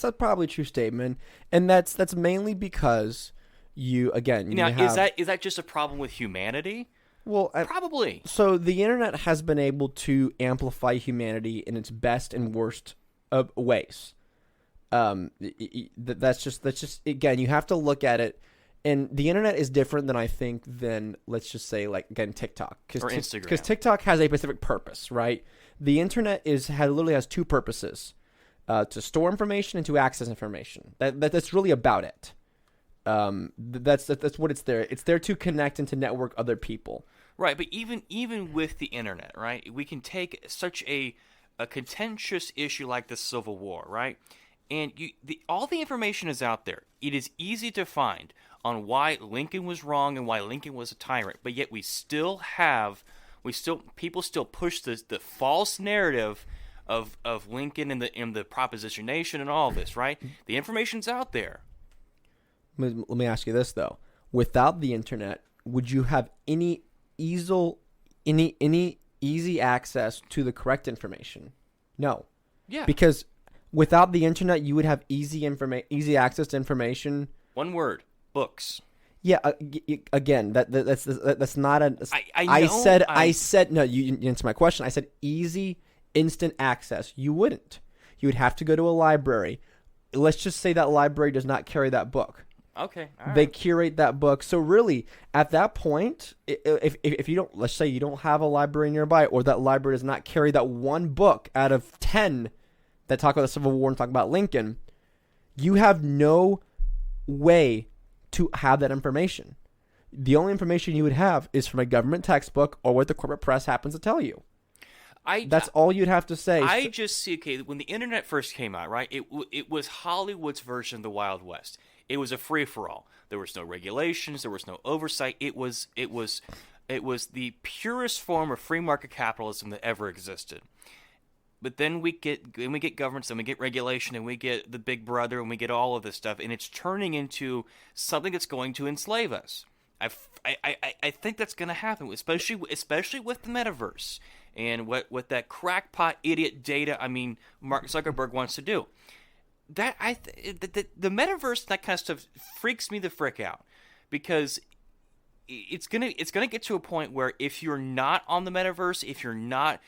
B: a probably true statement, and that's mainly because is that just a problem with humanity? Well,
C: probably.
B: So the internet has been able to amplify humanity in its best and worst of ways. That's just again, you have to look at it. And the internet is different than I think than, let's just say, like, again, TikTok.
C: Or Instagram.
B: Because TikTok has a specific purpose, right? The internet literally has two purposes, to store information and to access information. That's really about it. That's what it's there. It's there to connect and to network other people.
C: Right, but even with the internet, right, we can take such a contentious issue like the Civil War, right? And all the information is out there. It is easy to find on why Lincoln was wrong and why Lincoln was a tyrant, but yet people still push the false narrative of Lincoln and the Proposition Nation and all this, right? The information's out there.
B: Let me ask you this though: without the internet, would you have any easy access to the correct information? No.
C: Yeah.
B: Because without the internet, you would have easy access to information.
C: One word: books.
B: Yeah. Again, that's not a. I said no. You answered my question. I said easy, instant access. You wouldn't. You would have to go to a library. Let's just say that library does not carry that book.
C: Okay. All right.
B: They curate that book. So really, at that point, if you don't, let's say you don't have a library nearby, or that library does not carry that one book out of 10 that talk about the Civil War and talk about Lincoln, you have no way to have that information. The only information you would have is from a government textbook or what the corporate press happens to tell you. That's all you'd have to say.
C: I just see, okay, when the internet first came out, right, it was Hollywood's version of the Wild West. It was a free-for-all. There was no regulations. There was no oversight. It was the purest form of free market capitalism that ever existed. But then we get governments, and we get regulation, and we get the Big Brother, and we get all of this stuff, and it's turning into something that's going to enslave us. I think that's going to happen, especially with the metaverse and what that crackpot idiot Mark Zuckerberg wants to do. The metaverse, that kind of stuff freaks me the frick out, because it's gonna get to a point where if you're not on the metaverse, if you're not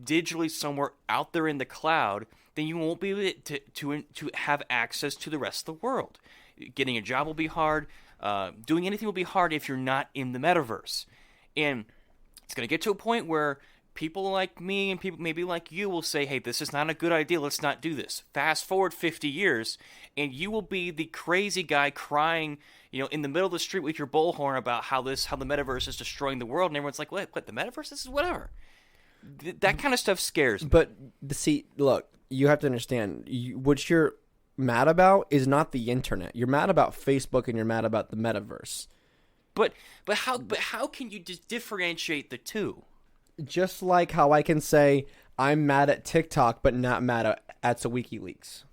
C: digitally somewhere out there in the cloud, then you won't be able to have access to the rest of the world. Getting a job will be hard. Doing anything will be hard if you're not in the metaverse. And it's going to get to a point where people like me and people maybe like you will say, hey, this is not a good idea. Let's not do this. Fast forward 50 years, and you will be the crazy guy crying, in the middle of the street with your bullhorn about how the metaverse is destroying the world. And everyone's like, what the metaverse? This is whatever. That kind of stuff scares me.
B: But see, look, you have to understand, what you're mad about is not the internet. You're mad about Facebook, and you're mad about the metaverse.
C: But how can you differentiate the two?
B: Just like how I can say I'm mad at TikTok, but not mad at WikiLeaks.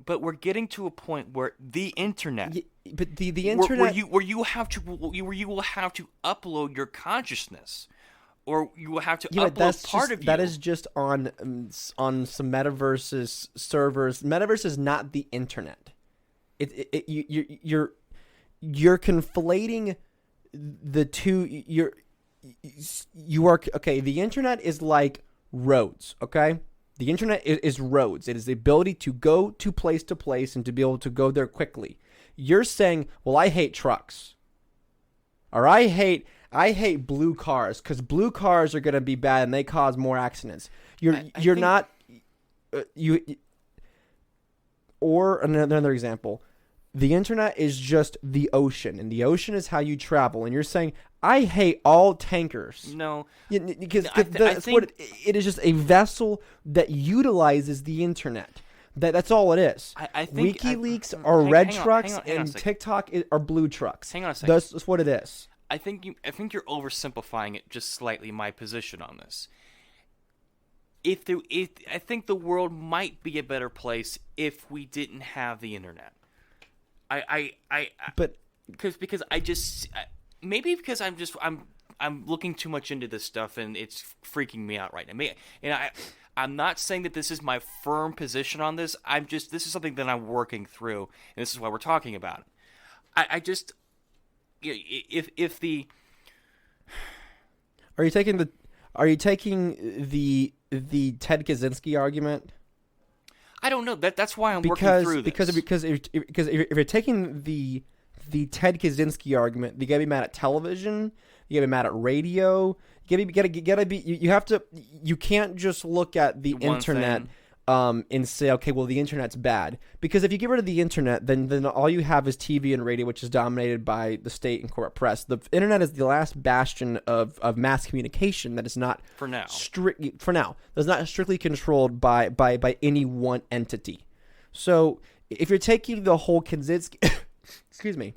C: But we're getting to a point where the internet,
B: but the internet,
C: where you will have to upload your consciousness, or you will have to upload part of you.
B: That is just on some metaverses servers. Metaverse is not the internet. You're conflating the two. You are okay. The internet is like roads. Okay, the internet is roads. It is the ability to go to place and to be able to go there quickly. You're saying, well, I hate trucks, or I hate blue cars because blue cars are going to be bad and they cause more accidents. Or another example, the internet is just the ocean, and the ocean is how you travel. And you're saying, I hate all tankers.
C: No,
B: because it is just a vessel that utilizes the internet. That's all it is.
C: I think
B: WikiLeaks are red trucks, and TikTok are blue trucks.
C: Hang on a second.
B: That's what it is.
C: I think you're oversimplifying it just slightly. My position on this. I think the world might be a better place if we didn't have the internet. Because I'm looking too much into this stuff and it's freaking me out right now. And I'm not saying that this is my firm position on this. This is something that I'm working through, and this is why we're talking about it. If the
B: Are you taking the Ted Kaczynski argument?
C: I don't know. That's why I'm working through this.
B: Because if you're taking the Ted Kaczynski argument, you gotta be mad at television, you gotta be mad at radio, you can't just look at the internet and say, okay, well, the internet's bad. Because if you get rid of the internet, then all you have is TV and radio, which is dominated by the state and corporate press. The internet is the last bastion of mass communication that is not that's not strictly controlled by any one entity. So if you're taking the whole Kaczynski excuse me,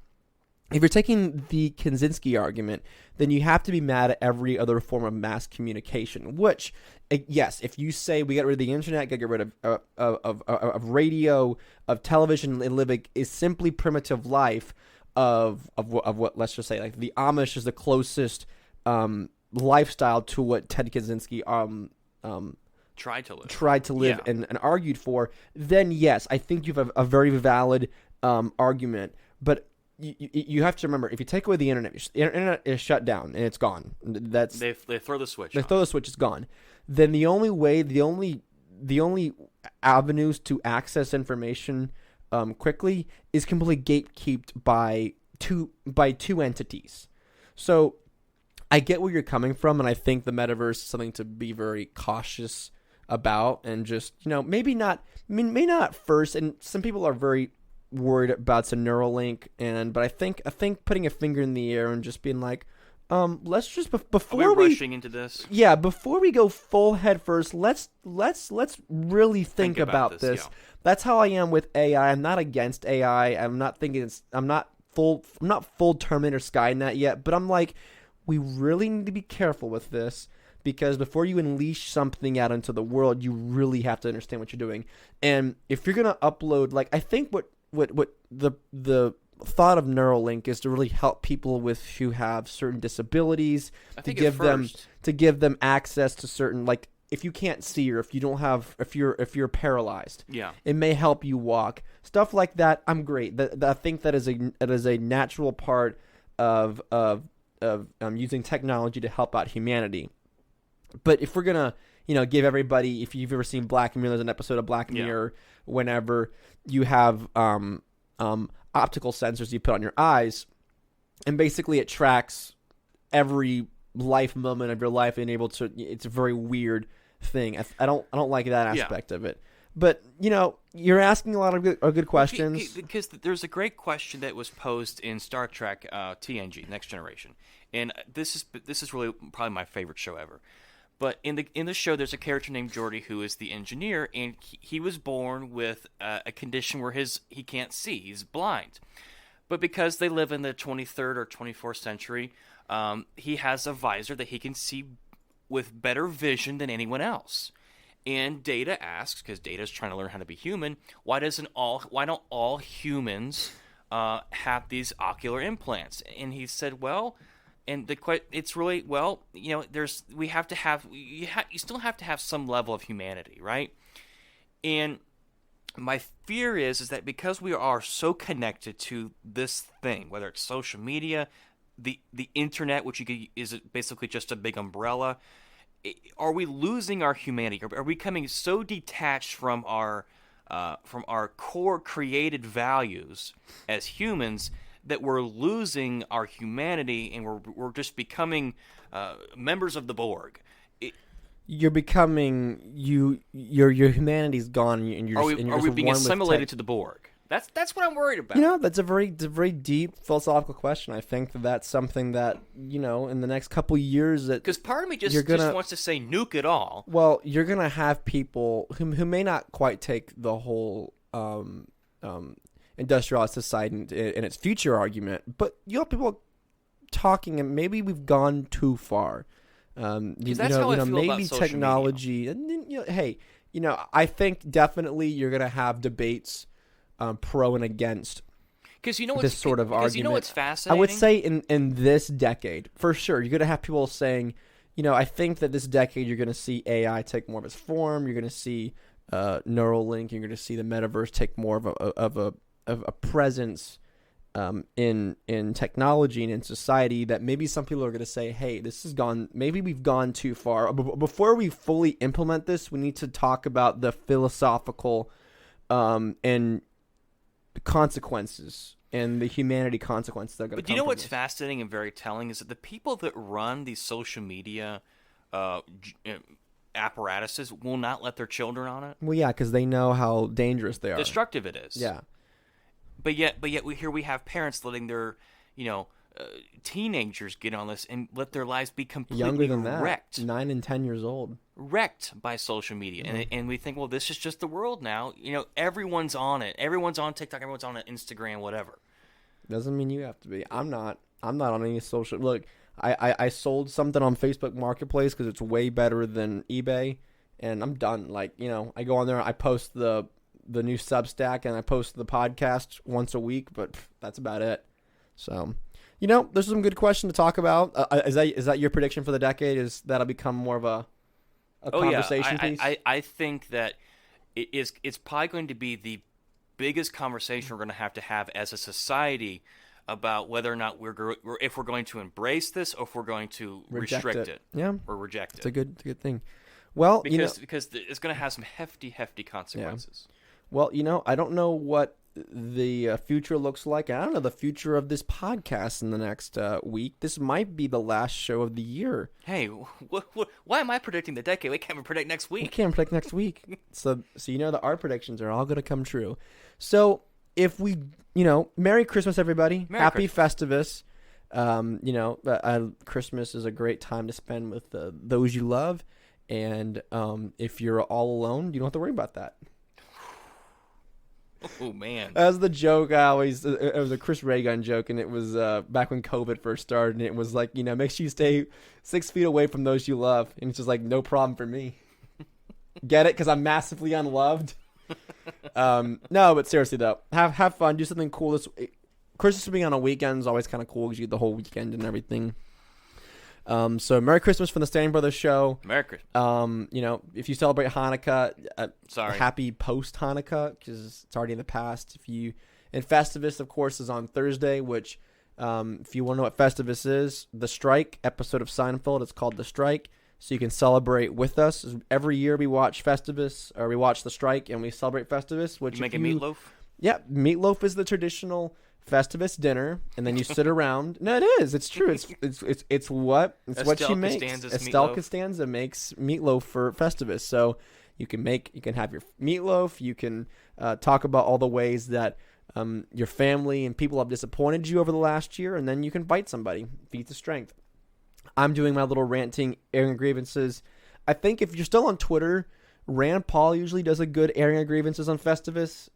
B: if you're taking the Kaczynski argument, then you have to be mad at every other form of mass communication, which, yes, if you say we got rid of the internet, got to get rid of radio, of television, and living is simply primitive life of what, let's just say, like the Amish is the closest lifestyle to what Ted Kaczynski tried to live and argued for, then yes, I think you have a very valid argument. But you have to remember, if you take away the internet is shut down and it's gone. They
C: throw the switch.
B: Throw the switch, it's gone. Then the only avenues to access information quickly is completely gatekept by two entities. So I get where you're coming from, and I think the metaverse is something to be very cautious about, and just maybe not at first. And some people are very worried about some Neuralink, but I think putting a finger in the air and just being like, let's just before we
C: rushing into this.
B: Yeah, before we go full head first, let's really think about this. Yeah. That's how I am with AI. I'm not against AI. I'm not full Terminator Skynet yet, but I'm like, we really need to be careful with this, because before you unleash something out into the world, you really have to understand what you're doing. And if you're gonna upload, like, I think what the thought of Neuralink is to really help people who have certain disabilities, to give them access to certain, like, if you can't see, or if you're paralyzed, it may help you walk, stuff like that. I'm great. I think that is a natural part of using technology to help out humanity. But if we're gonna give everybody, if you've ever seen Black Mirror, there's an episode of Black Mirror whenever you have optical sensors you put on your eyes, and basically it tracks every life moment of your life and it's a very weird thing. I don't like that aspect of it. But you're asking a lot of good questions.
C: Because there's a great question that was posed in Star Trek TNG Next Generation, and this is really probably my favorite show ever. But in the show, there's a character named Geordi who is the engineer, and he was born with a condition where he can't see. He's blind. But because they live in the 23rd or 24th century, he has a visor that he can see with better vision than anyone else. And Data asks, because Data's trying to learn how to be human, why don't all humans have these ocular implants? And he said, well. And it's really, you still have to have some level of humanity, right? And my fear is that because we are so connected to this thing, whether it's social media, the internet, which is basically just a big umbrella, are we losing our humanity? Are we becoming so detached from our core created values as humans that we're losing our humanity, and we're just becoming members of the Borg?
B: You're becoming your humanity's gone, and you're.
C: Are we being assimilated to the Borg? That's what I'm worried about.
B: That's a very deep philosophical question. I think that's something that in the next couple years, that
C: because part of me just wants to say nuke it all.
B: Well, you're gonna have people who may not quite take the whole industrialized society and its future argument, but you have people talking, and maybe we've gone too far.
C: That's how I feel
B: maybe
C: about social
B: technology.
C: media.
B: And I think definitely you're gonna have debates, pro and against.
C: Because
B: this sort of argument.
C: You know what's fascinating?
B: I would say in this decade, for sure, you're gonna have people saying, I think that this decade you're gonna see AI take more of its form. You're gonna see Neuralink. You're gonna see the metaverse take more of a presence in technology and in society, that maybe some people are going to say, hey, maybe we've gone too far. Before we fully implement this, we need to talk about the philosophical and the consequences and the humanity consequences that are going to come.
C: But do you know
B: from
C: what's
B: this.
C: fascinating and very telling is that the people that run these social media apparatuses will not let their children on it.
B: Well, yeah, because they know how dangerous they are.
C: Destructive it is.
B: Yeah.
C: But yet we have parents letting their, teenagers get on this and let their lives be completely
B: Younger than that,
C: wrecked.
B: 9 and 10 years old.
C: Wrecked by social media. And we think, well, this is just the world now. Everyone's on it. Everyone's on TikTok. Everyone's on Instagram, whatever.
B: Doesn't mean you have to be. I'm not on any social. Look, I sold something on Facebook Marketplace because it's way better than eBay, and I'm done. Like, I go on there, I post the new Substack, and I post the podcast once a week, but that's about it. So, there's some good question to talk about. Is that your prediction for the decade? Is that'll become more of a conversation piece?
C: I think that it's probably going to be the biggest conversation we're going to have as a society about whether or not if we're going to embrace this or if we're going to restrict it.
B: Yeah,
C: or reject it.
B: It's a good thing. Well,
C: because it's going to have some hefty consequences.
B: Yeah. Well, I don't know what the future looks like. I don't know the future of this podcast in the next week. This might be the last show of the year.
C: Hey, why am I predicting the decade? We can't even predict next week.
B: We can't predict next week. So our predictions are all going to come true. So if we, Merry Christmas, everybody. Happy Festivus. Christmas is a great time to spend with those you love. And if you're all alone, you don't have to worry about that.
C: Oh, man.
B: As the joke, it was a Chris Ray Gun joke, and it was back when COVID first started, and it was like, make sure you stay 6 feet away from those you love. And it's just like, no problem for me. Get it? Because I'm massively unloved. No, but seriously, though, have fun. Do something cool. Christmas being on a weekend is always kind of cool because you get the whole weekend and everything. So Merry Christmas from the Standing Brothers Show.
C: Merry Christmas.
B: If you celebrate Hanukkah,
C: sorry,
B: happy post Hanukkah because it's already in the past. And Festivus, of course, is on Thursday. Which, if you want to know what Festivus is, The Strike episode of Seinfeld. It's called The Strike, so you can celebrate with us. Every year we watch Festivus, or we watch The Strike, and we celebrate Festivus. Which
C: you make a meatloaf.
B: Yeah, meatloaf is the traditional Festivus dinner, and then you sit around. No, it is. It's true. It's what she makes. Estelle Costanza makes meatloaf for Festivus. So you can have your meatloaf. You can talk about all the ways that your family and people have disappointed you over the last year, and then you can bite somebody. Feats of strength. I'm doing my little ranting, airing grievances. I think if you're still on Twitter, Rand Paul usually does a good airing of grievances on Festivus.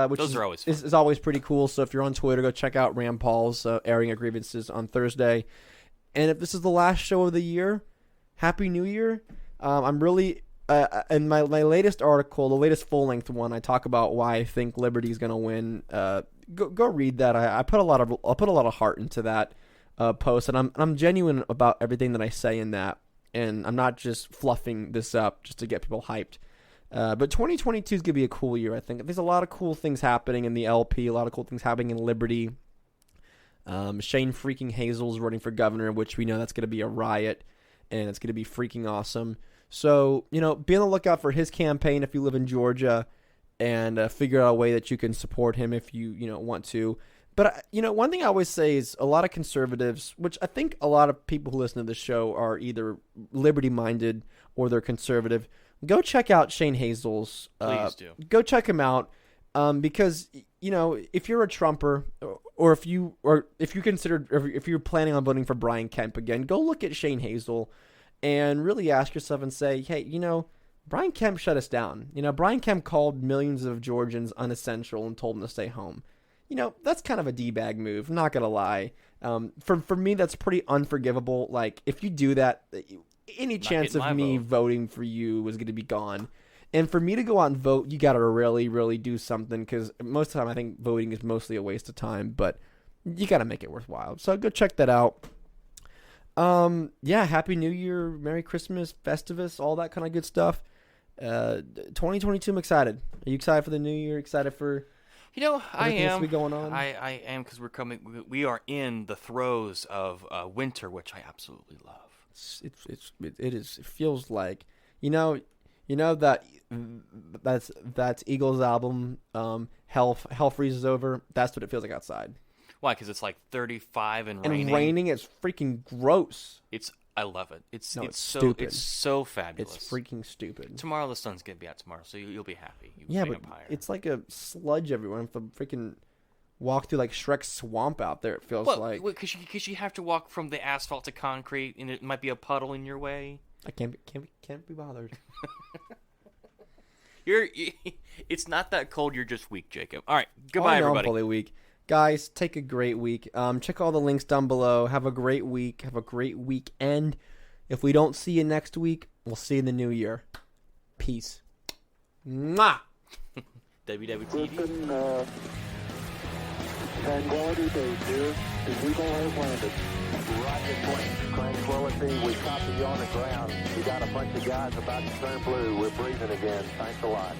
B: Which
C: Those are always fun.
B: Is always pretty cool. So if you're on Twitter, go check out Rand Paul's airing of grievances on Thursday. And if this is the last show of the year, Happy New Year. I'm really in my latest article, the latest full length one, I talk about why I think Liberty is going to win. Go read that. I put a lot of heart into that post, and I'm genuine about everything that I say in that, and I'm not just fluffing this up just to get people hyped. But 2022 is going to be a cool year, I think. There's a lot of cool things happening in the LP, a lot of cool things happening in Liberty. Shane freaking Hazel's running for governor, which we know that's going to be a riot, and it's going to be freaking awesome. So, be on the lookout for his campaign if you live in Georgia, and figure out a way that you can support him if you want to. But, one thing I always say is a lot of conservatives, which I think a lot of people who listen to this show are either liberty-minded or they're conservative. Go check out Shane Hazel's.
C: Please do.
B: Go check him out, because if you're a Trumper, or if you're planning on voting for Brian Kemp again, go look at Shane Hazel, and really ask yourself and say, hey, Brian Kemp shut us down. Brian Kemp called millions of Georgians unessential and told them to stay home. That's kind of a D-bag move. I'm not gonna lie. For me, that's pretty unforgivable. Like, if you do that, any chance of me voting for you was going to be gone. And for me to go out and vote, you got to really, really do something, because most of the time I think voting is mostly a waste of time, but you got to make it worthwhile. So go check that out. Happy New Year, Merry Christmas, Festivus, all that kind of good stuff. 2022, I'm excited. Are you excited for the new year? Excited for
C: I am.
B: That's going on?
C: I am, because we are in the throes of winter, which I absolutely love.
B: It feels like, You know that's Eagles' album. Hell freezes over. That's what it feels like outside.
C: Why? Because it's like 35 and raining.
B: And raining. It's freaking gross.
C: I love it. It's
B: stupid.
C: It's so fabulous.
B: It's freaking stupid.
C: Tomorrow the sun's gonna be out tomorrow, so you'll be happy.
B: Yeah, but it's like a sludge everywhere. If the freaking walk through like Shrek's swamp out there, it feels like.
C: Because you have to walk from the asphalt to concrete, and it might be a puddle in your way.
B: I can't be bothered.
C: It's not that cold. You're just weak, Jacob. All right, goodbye, everybody.
B: I'm fully weak. Guys, take a great week. Check all the links down below. Have a great week. Have a great weekend. If we don't see you next week, we'll see you in the new year. Peace. Mwah!
C: WWTD.
A: Tranquility Base here. The Eagle has landed. Roger, Queen. Tranquility, we copy you on the ground. We got a bunch of guys about to turn blue. We're breathing again. Thanks a lot.